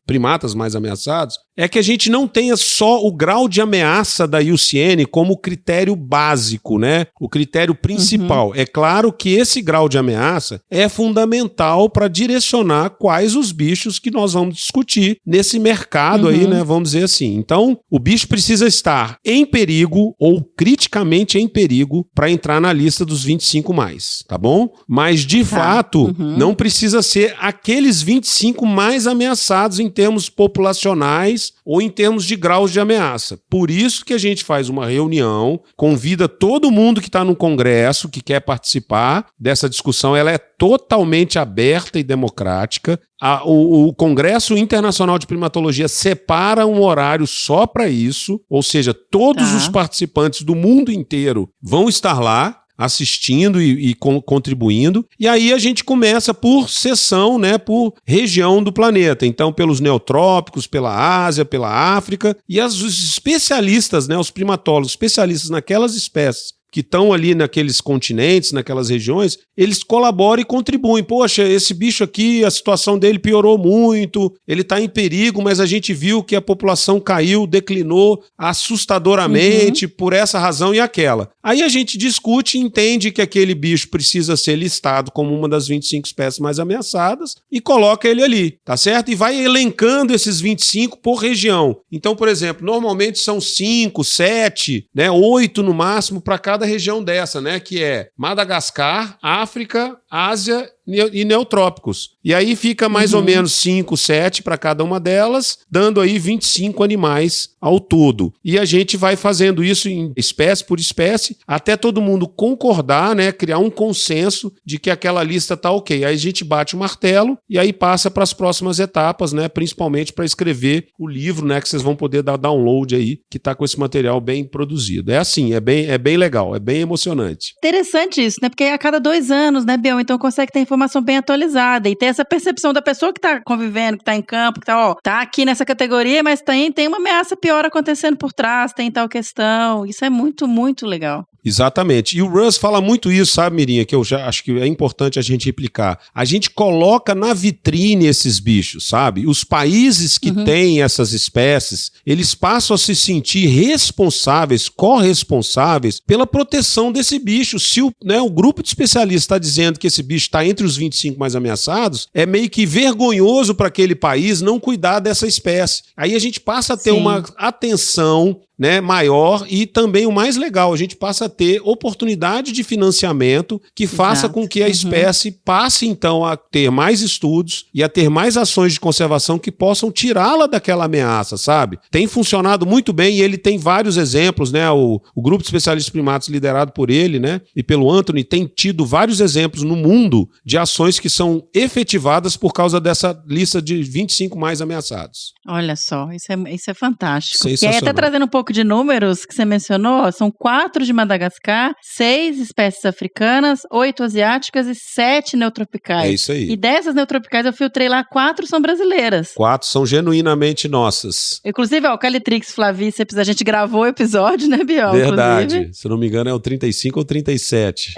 Speaker 6: primatas mais ameaçados, é que a gente não tenha só o grau de ameaça da IUCN como critério básico, né, o critério principal. É claro que esse grau de ameaça é fundamental para direcionar quais os bichos que nós vamos discutir nesse mercado aí, né, vamos dizer assim. Então, o bicho precisa estar em perigo ou criticamente em perigo para entrar na lista dos 25 mais, tá bom? Mas, de fato, não precisa ser aqueles 25 mais ameaçados em termos populacionais ou em termos de graus de ameaça. Por isso que a gente faz uma reunião, convida todo mundo que está no Congresso, que quer participar dessa discussão, ela é totalmente aberta e democrática. O Congresso Internacional de Primatologia separa um horário só para isso, ou seja, todos os participantes do mundo inteiro vão estar lá, assistindo e contribuindo, e aí a gente começa por seção, né, por região do planeta, então pelos neotrópicos, pela Ásia, pela África, e os especialistas, né, os primatólogos, especialistas naquelas espécies que estão ali naqueles continentes, naquelas regiões, eles colaboram e contribuem. Poxa, esse bicho aqui, a situação dele piorou muito, ele está em perigo, mas a gente viu que a população caiu, declinou assustadoramente por essa razão e aquela. Aí a gente discute e entende que aquele bicho precisa ser listado como uma das 25 espécies mais ameaçadas e coloca ele ali, tá certo? E vai elencando esses 25 por região. Então, por exemplo, normalmente são 5, 7, né, 8 no máximo para cada região dessa, né, que é Madagascar, África, Ásia e neotrópicos. E aí fica mais ou menos 5, 7 para cada uma delas, dando aí 25 animais ao todo. E a gente vai fazendo isso em espécie por espécie, até todo mundo concordar, né, criar um consenso de que aquela lista está ok. Aí a gente bate o martelo e aí passa para as próximas etapas, né, principalmente para escrever o livro, né, que vocês vão poder dar download aí, que está com esse material bem produzido. É assim, é bem legal, é bem emocionante.
Speaker 4: Interessante isso, né, porque a cada 2 anos, né, Biel, então consegue ter informação bem atualizada e ter essa percepção da pessoa que está convivendo, que está em campo, que tá aqui nessa categoria, mas tem uma ameaça pior acontecendo por trás, tem tal questão. Isso é muito, muito legal.
Speaker 6: Exatamente. E o Russ fala muito isso, sabe, Mirinha, que eu já acho que é importante a gente replicar. A gente coloca na vitrine esses bichos, sabe? Os países que têm essas espécies, eles passam a se sentir responsáveis, corresponsáveis pela proteção desse bicho. Se o grupo de especialistas está dizendo que esse bicho está entre os 25 mais ameaçados, é meio que vergonhoso para aquele país não cuidar dessa espécie. Aí a gente passa a ter uma atenção, né, maior, e também o mais legal, a gente passa a ter oportunidade de financiamento que faça com que a espécie passe então a ter mais estudos e a ter mais ações de conservação que possam tirá-la daquela ameaça, sabe? Tem funcionado muito bem e ele tem vários exemplos, né? O grupo de especialistas primatas liderado por ele, né, e pelo Anthony, tem tido vários exemplos no mundo de ações que são efetivadas por causa dessa lista de 25 mais ameaçados.
Speaker 4: Olha só, isso é fantástico.
Speaker 6: Sensacional.
Speaker 4: E aí, até trazendo um pouco de números que você mencionou, são 4 de Madagascar, 6 espécies africanas, 8 asiáticas e 7 neotropicais.
Speaker 6: É isso aí.
Speaker 4: E dessas neotropicais eu filtrei lá, 4 são brasileiras.
Speaker 6: 4 são genuinamente nossas.
Speaker 4: Inclusive, o Calitrix flavíceps, a gente gravou o episódio, né, Biel?
Speaker 6: Verdade.
Speaker 4: Inclusive.
Speaker 6: Se não me engano é o 35 ou 37.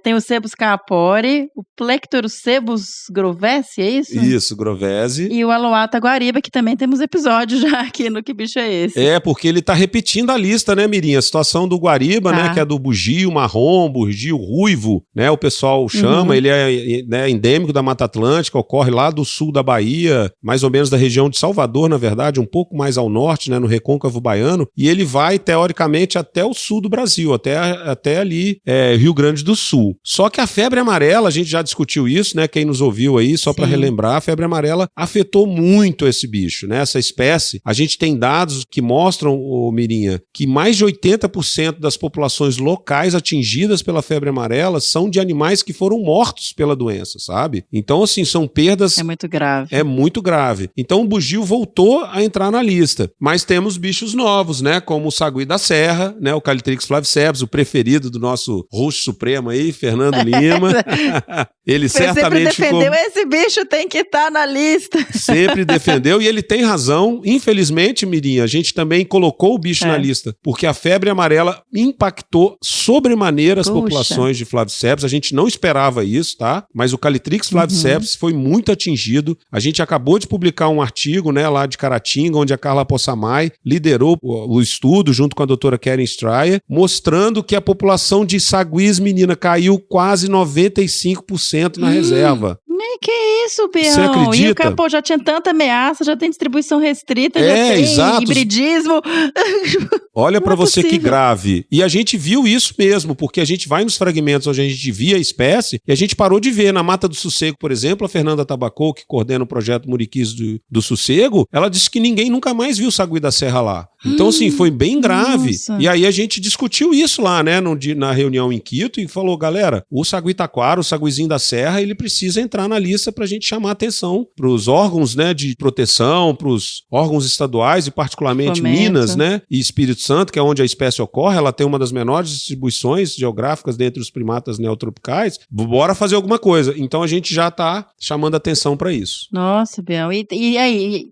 Speaker 4: Tem o Cebus caapori, o Plectorus cebus grovesi, é isso?
Speaker 6: Isso, grovesi.
Speaker 4: E o Aloata guariba, que também temos episódio já aqui no Que Bicho é Esse?
Speaker 6: Porque ele tá repetindo a lista, né, Mirinha? A situação do guariba, né, que é do bugio marrom, bugio ruivo, né, o pessoal chama, ele é, né, endêmico da Mata Atlântica, ocorre lá do sul da Bahia, mais ou menos da região de Salvador, na verdade, um pouco mais ao norte, né, no recôncavo baiano, e ele vai, teoricamente, até o sul do Brasil, até ali, Rio Grande do Sul. Só que a febre amarela, a gente já discutiu isso, né, quem nos ouviu aí, só para relembrar, a febre amarela afetou muito esse bicho, né, essa espécie. A gente tem dados que mostram, Mirinha, que mais de 80% das populações locais atingidas pela febre amarela são de animais que foram mortos pela doença, sabe? Então, assim, são perdas...
Speaker 4: É muito grave.
Speaker 6: É muito grave. Então, o bugio voltou a entrar na lista. Mas temos bichos novos, né? Como o sagui da serra, né? O Calitrix flaviceps, o preferido do nosso host supremo aí, Fernando Lima. Ele certamente
Speaker 4: sempre defendeu, esse bicho tem que estar na lista.
Speaker 6: Sempre defendeu, e ele tem razão. Infelizmente, Mirinha, a gente também colocou o bicho na lista, porque a febre amarela impactou sobremaneira as populações de flaviceps. A gente não esperava isso, tá? Mas o Calitrix flaviceps foi muito atingido. A gente acabou de publicar um artigo, né, lá de Caratinga, onde a Carla Possamay liderou o estudo junto com a doutora Karen Stryer, mostrando que a população de saguis, menina, caiu quase 95% na reserva.
Speaker 4: Nem que isso, Bião.
Speaker 6: Você acredita?
Speaker 4: E o capô já tinha tanta ameaça, já tem distribuição restrita, já tem
Speaker 6: exato.
Speaker 4: hibridismo.
Speaker 6: Olha pra você que
Speaker 4: possível.
Speaker 6: grave. E a gente viu isso mesmo, porque a gente vai nos fragmentos onde a gente via a espécie e a gente parou de ver. Na Mata do Sossego, por exemplo, a Fernanda Tabacou, que coordena o projeto Muriquis do Sossego, ela disse que ninguém nunca mais viu o sagui da serra lá. Então, assim, foi bem grave.
Speaker 4: Nossa.
Speaker 6: E aí a gente discutiu isso lá, né, na reunião em Quito e falou, galera, o sagui taquara, o saguizinho da serra, ele precisa entrar na lista pra gente chamar atenção pros órgãos, né, de proteção, pros órgãos estaduais e particularmente
Speaker 4: Fomento.
Speaker 6: Minas, né, e Espírito Santo, que é onde a espécie ocorre, ela tem uma das menores distribuições geográficas dentre os primatas neotropicais. Bora fazer alguma coisa. Então a gente já tá chamando atenção pra isso.
Speaker 4: Nossa, Bião. E aí,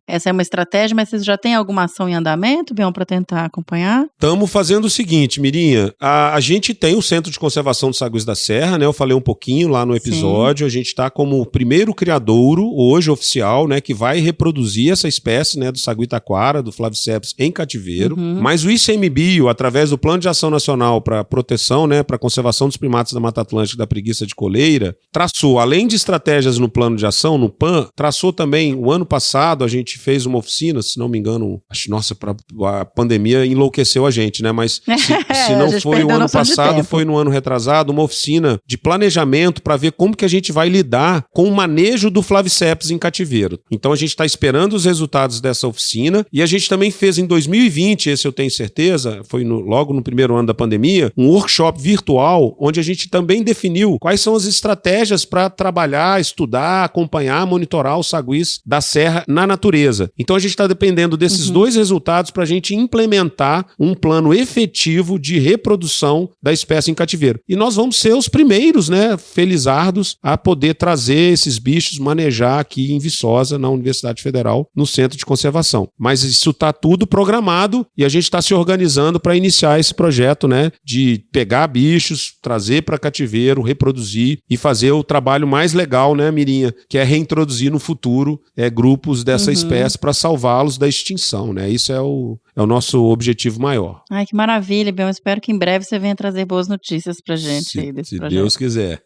Speaker 4: essa é uma estratégia, mas vocês já têm alguma ação em andamento, Bião, para tentar acompanhar?
Speaker 6: Estamos fazendo o seguinte, Mirinha, a gente tem o Centro de Conservação dos Saguis da Serra, né? Eu falei um pouquinho lá no episódio, a gente está como o primeiro criadouro, hoje oficial, né? Que vai reproduzir essa espécie, né? Do sagui taquara, do Flaviceps em cativeiro. Mas o ICMBio, através do Plano de Ação Nacional para Proteção, né? Para Conservação dos Primatas da Mata Atlântica e da Preguiça de Coleira, traçou, além de estratégias no Plano de Ação, no PAN, traçou também, o ano passado, a gente fez uma oficina, se não me engano, nossa, a pandemia enlouqueceu a gente, né? Mas se não foi o ano passado, foi no ano retrasado, uma oficina de planejamento para ver como que a gente vai lidar com o manejo do Flaviceps em cativeiro. Então a gente está esperando os resultados dessa oficina e a gente também fez em 2020, esse eu tenho certeza, foi logo no primeiro ano da pandemia, um workshop virtual onde a gente também definiu quais são as estratégias para trabalhar, estudar, acompanhar, monitorar os saguis da serra na natureza. Então a gente está dependendo desses dois resultados para a gente implementar um plano efetivo de reprodução da espécie em cativeiro. E nós vamos ser os primeiros, né, felizardos, a poder trazer esses bichos, manejar aqui em Viçosa, na Universidade Federal, no Centro de Conservação. Mas isso está tudo programado e a gente está se organizando para iniciar esse projeto, né, de pegar bichos, trazer para cativeiro, reproduzir e fazer o trabalho mais legal, né, Mirinha, que é reintroduzir no futuro grupos dessa espécie para salvá-los da extinção, né? Isso é o nosso objetivo maior.
Speaker 4: Ai, que maravilha, Bião. Espero que em breve você venha trazer boas notícias pra gente aí desse
Speaker 6: se
Speaker 4: projeto.
Speaker 6: Deus quiser.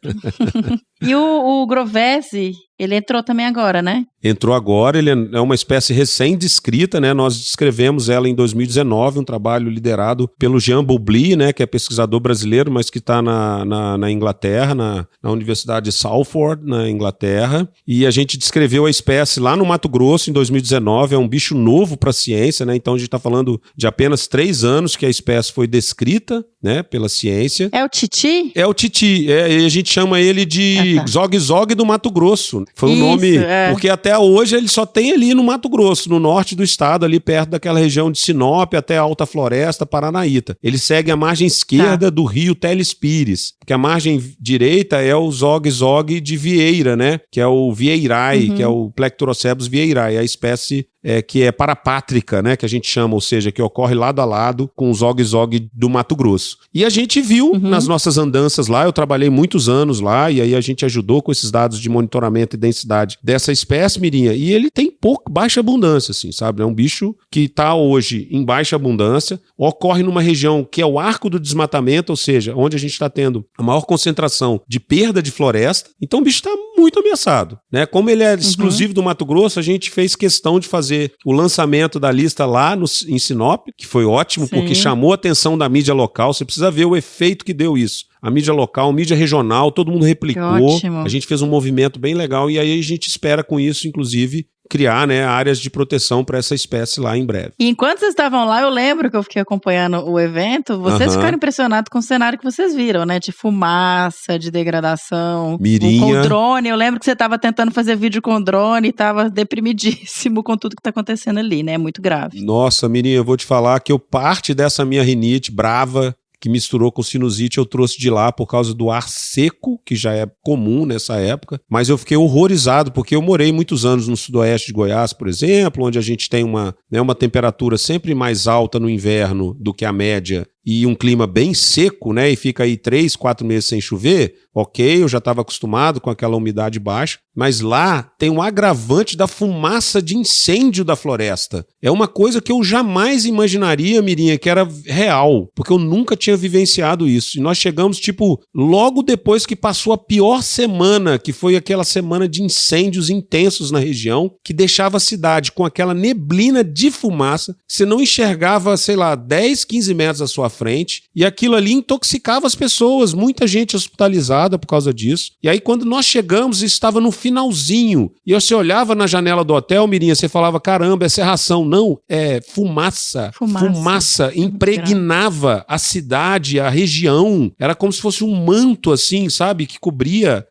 Speaker 4: E o Grovese, ele entrou também agora, né?
Speaker 6: Entrou agora, ele é uma espécie recém-descrita, né? Nós descrevemos ela em 2019, um trabalho liderado pelo Jean Boubli, né? Que é pesquisador brasileiro, mas que está na Inglaterra, na Universidade de Salford, na Inglaterra. E a gente descreveu a espécie lá no Mato Grosso em 2019, é um bicho novo para a ciência, né? Então a gente está falando de apenas 3 anos que a espécie foi descrita, né? Pela ciência.
Speaker 4: É o Titi?
Speaker 6: É o Titi, e a gente chama ele de Zog-Zog do Mato Grosso. Foi um nome, porque até hoje ele só tem ali no Mato Grosso, no norte do estado, ali perto daquela região de Sinop até Alta Floresta, Paranaíta. Ele segue a margem esquerda do rio Teles Pires, porque a margem direita é o Zog-Zog de Vieira, né? Que é o Vieirai, que é o Plectorocephalus vieirai, a espécie que é parapátrica, né, que a gente chama, ou seja, que ocorre lado a lado com o Zog-Zog do Mato Grosso. E a gente viu nas nossas andanças lá, eu trabalhei muitos anos lá, e aí a gente ajudou com esses dados de monitoramento e densidade dessa espécie, Mirinha, e ele tem baixa abundância, assim, sabe? É um bicho que está hoje em baixa abundância, ocorre numa região que é o arco do desmatamento, ou seja, onde a gente está tendo a maior concentração de perda de floresta, então o bicho está muito ameaçado, né? Como ele é exclusivo do Mato Grosso, a gente fez questão de fazer o lançamento da lista lá em Sinop, que foi ótimo, porque chamou a atenção da mídia local. Você precisa ver o efeito que deu isso. A mídia local, mídia regional, todo mundo replicou. A gente fez um movimento bem legal e aí a gente espera com isso, inclusive, criar, né, áreas de proteção para essa espécie lá em breve.
Speaker 4: E enquanto vocês estavam lá, eu lembro que eu fiquei acompanhando o evento, vocês ficaram impressionados com o cenário que vocês viram, né? De fumaça, de degradação.
Speaker 6: Mirinha.
Speaker 4: Com o drone, eu lembro que você estava tentando fazer vídeo com o drone e estava deprimidíssimo com tudo que está acontecendo ali, né? É muito grave.
Speaker 6: Nossa, Mirinha, eu vou te falar que parte dessa minha rinite brava, que misturou com sinusite, eu trouxe de lá por causa do ar seco, que já é comum nessa época, mas eu fiquei horrorizado, porque eu morei muitos anos no sudoeste de Goiás, por exemplo, onde a gente tem uma temperatura sempre mais alta no inverno do que a média e um clima bem seco, né, e fica aí 3, 4 meses sem chover, ok, eu já estava acostumado com aquela umidade baixa, mas lá tem um agravante da fumaça de incêndio da floresta. É uma coisa que eu jamais imaginaria, Mirinha, que era real, porque eu nunca tinha vivenciado isso. E nós chegamos, logo depois que passou a pior semana, que foi aquela semana de incêndios intensos na região, que deixava a cidade com aquela neblina de fumaça, que você não enxergava, 10, 15 metros à sua frente, e aquilo ali intoxicava as pessoas, muita gente hospitalizada por causa disso. E aí, quando nós chegamos, estava no finalzinho, e você olhava na janela do hotel, Mirinha, você falava, caramba, é serração. Não, é fumaça. Fumaça impregnava a cidade, a região. Era como se fosse um manto, assim, sabe, que cobria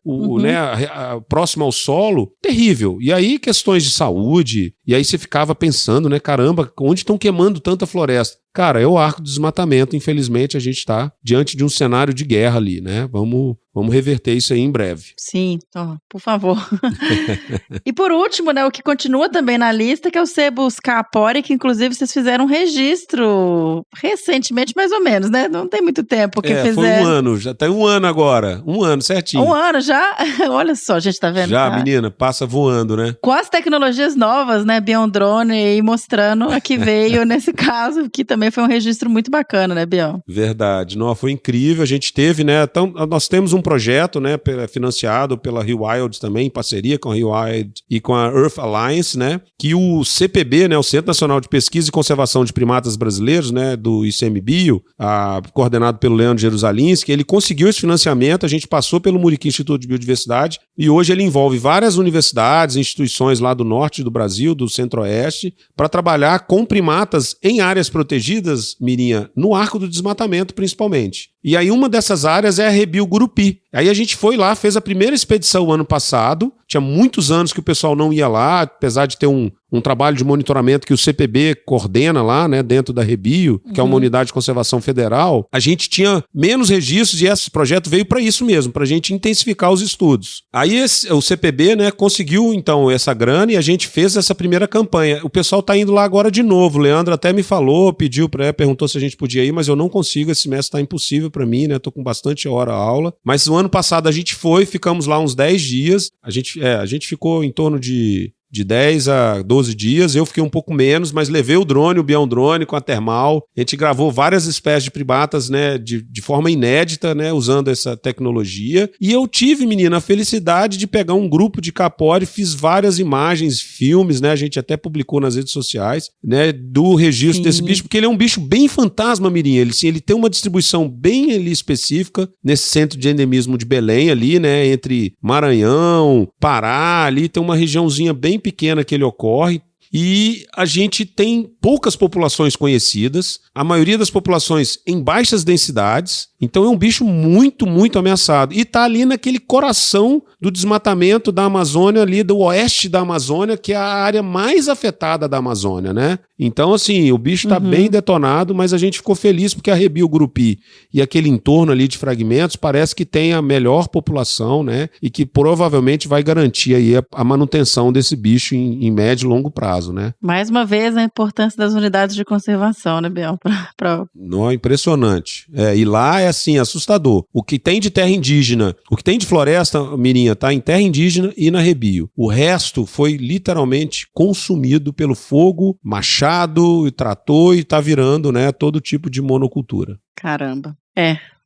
Speaker 6: próximo ao solo. Terrível. E aí, questões de saúde, e aí você ficava pensando, né, caramba, onde estão queimando tanta floresta? Cara, é o arco do desmatamento, infelizmente a gente está diante de um cenário de guerra ali, né? Vamos reverter isso aí em breve.
Speaker 4: Sim, por favor. E por último, né, o que continua também na lista, que é o Sebus Capori, que inclusive vocês fizeram um registro recentemente, mais ou menos, né? Não tem muito tempo que fizeram.
Speaker 6: Foi um ano, já tem um ano agora, um ano certinho.
Speaker 4: Um ano já? Olha só, a gente tá vendo.
Speaker 6: Já, menina, passa voando, né?
Speaker 4: Com as tecnologias novas, né, Beyond Drone, e mostrando a que veio nesse caso, que também foi um registro muito bacana, né, Bion?
Speaker 6: Verdade. Não, foi incrível. A gente teve, né? Então, nós temos um projeto, né, financiado pela Rewild também, em parceria com a Rewild e com a Earth Alliance, né? Que o CPB, né, o Centro Nacional de Pesquisa e Conservação de Primatas Brasileiros, né, do ICMBio, coordenado pelo Leandro Jerusalinski, ele conseguiu esse financiamento. A gente passou pelo Muriqui Instituto de Biodiversidade e hoje ele envolve várias universidades, instituições lá do norte do Brasil, do centro-oeste, para trabalhar com primatas em áreas protegidas, Mirinha, no arco do desmatamento principalmente. E aí uma dessas áreas é a Rebio Gurupi. Aí a gente foi lá, fez a primeira expedição ano passado, tinha muitos anos que o pessoal não ia lá, apesar de ter um trabalho de monitoramento que o CPB coordena lá, né, dentro da Rebio, que é uma unidade de conservação federal. A gente tinha menos registros e esse projeto veio para isso mesmo, para a gente intensificar os estudos. Aí o CPB, né, conseguiu então essa grana e a gente fez essa primeira campanha. O pessoal tá indo lá agora de novo. O Leandro até me falou, perguntou se a gente podia ir, mas eu não consigo, esse semestre tá impossível para mim, né, tô com bastante hora a aula. Mas no ano passado a gente foi, ficamos lá uns 10 dias. A gente ficou em torno de 10 a 12 dias, eu fiquei um pouco menos, mas levei o drone, o Beyond Drone com a termal, a gente gravou várias espécies de primatas, né, de forma inédita, né, usando essa tecnologia, e eu tive, menina, a felicidade de pegar um grupo de Capori, fiz várias imagens, filmes, né, a gente até publicou nas redes sociais, né, do registro desse bicho, porque ele é um bicho bem fantasma, Mirinha, ele tem uma distribuição bem ali específica, nesse centro de endemismo de Belém ali, né, entre Maranhão, Pará, ali tem uma regiãozinha bem pequena que ele ocorre, e a gente tem poucas populações conhecidas, a maioria das populações em baixas densidades, então é um bicho muito, muito ameaçado. E está ali naquele coração do desmatamento da Amazônia, ali do oeste da Amazônia, que é a área mais afetada da Amazônia, né? Então, assim, o bicho está bem detonado, mas a gente ficou feliz porque a Rebio Gurupi e aquele entorno ali de fragmentos parece que tem a melhor população, né? E que provavelmente vai garantir aí a manutenção desse bicho em médio e longo prazo, né?
Speaker 4: Mais uma vez, a importância das unidades de conservação, né, Biel?
Speaker 6: Não, impressionante. E lá é assim, assustador. O que tem de terra indígena, o que tem de floresta, Mirinha, tá em terra indígena e na Rebio. O resto foi literalmente consumido pelo fogo, machado e trator e tá virando, né, todo tipo de monocultura.
Speaker 4: Caramba.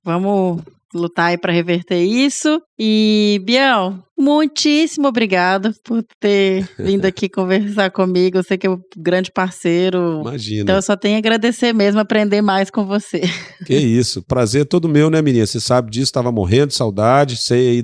Speaker 4: Vamos lutar aí para reverter isso. E, Biel, muitíssimo obrigado por ter vindo aqui conversar comigo. Eu sei que é um grande parceiro.
Speaker 6: Imagina.
Speaker 4: Então eu só tenho a agradecer mesmo, aprender mais com você.
Speaker 6: Que isso, prazer todo meu, né, menina? Você sabe disso, estava morrendo de saudade, sei aí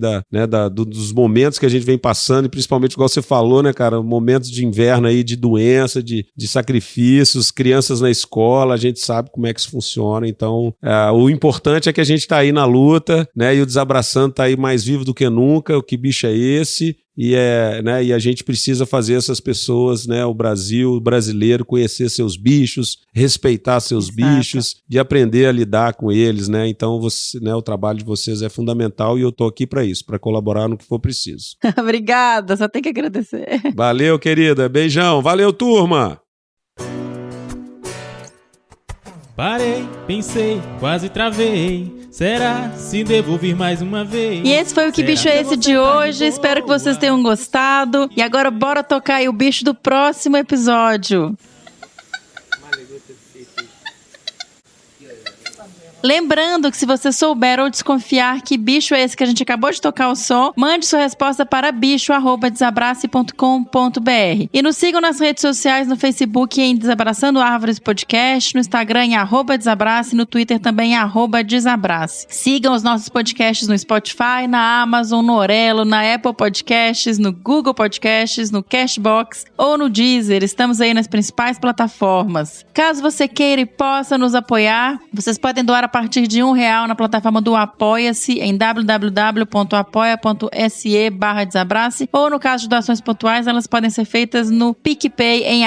Speaker 6: dos momentos que a gente vem passando, e principalmente, igual você falou, né, cara, momentos de inverno aí, de doença, de sacrifícios, crianças na escola, a gente sabe como é que isso funciona, então o importante é que a gente tá aí na luta, né, e o Desabraçando tá aí mais vivo do que nunca. O que bicho é esse? E a gente precisa fazer essas pessoas, né, o brasileiro, conhecer seus bichos, respeitar seus bichos, de aprender a lidar com eles, né? Então, o trabalho de vocês é fundamental e eu tô aqui para isso, para colaborar no que for preciso.
Speaker 4: Obrigada, só tenho que agradecer.
Speaker 6: Valeu, querida. Beijão. Valeu, turma.
Speaker 3: Parei, pensei, quase travei. Será se devo vir mais uma vez?
Speaker 4: E esse foi o Que Bicho é Esse de hoje. Espero que vocês tenham gostado. E agora bora tocar aí o bicho do próximo episódio. Lembrando que se você souber ou desconfiar que bicho é esse que a gente acabou de tocar o som, mande sua resposta para bicho@desabrace.com.br. E nos sigam nas redes sociais, no Facebook em Desabraçando Árvores Podcast, no Instagram em @desabrace, no Twitter também em @desabrace. Sigam os nossos podcasts no Spotify, na Amazon, no Orelo, na Apple Podcasts, no Google Podcasts, no Cashbox ou no Deezer. Estamos aí nas principais plataformas. Caso você queira e possa nos apoiar, vocês podem doar a partir de R$1 na plataforma do Apoia-se em www.apoia.se/desabrace, ou no caso de doações pontuais, elas podem ser feitas no PicPay em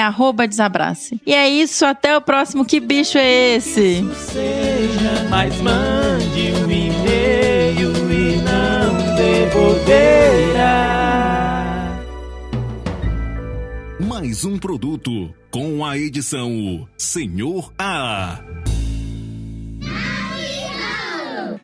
Speaker 4: @desabrace. E é isso, até o próximo Que Bicho é Esse?
Speaker 3: Seja, mas mande um e-mail e não devolverá.
Speaker 7: Mais um produto com a edição Senhor A.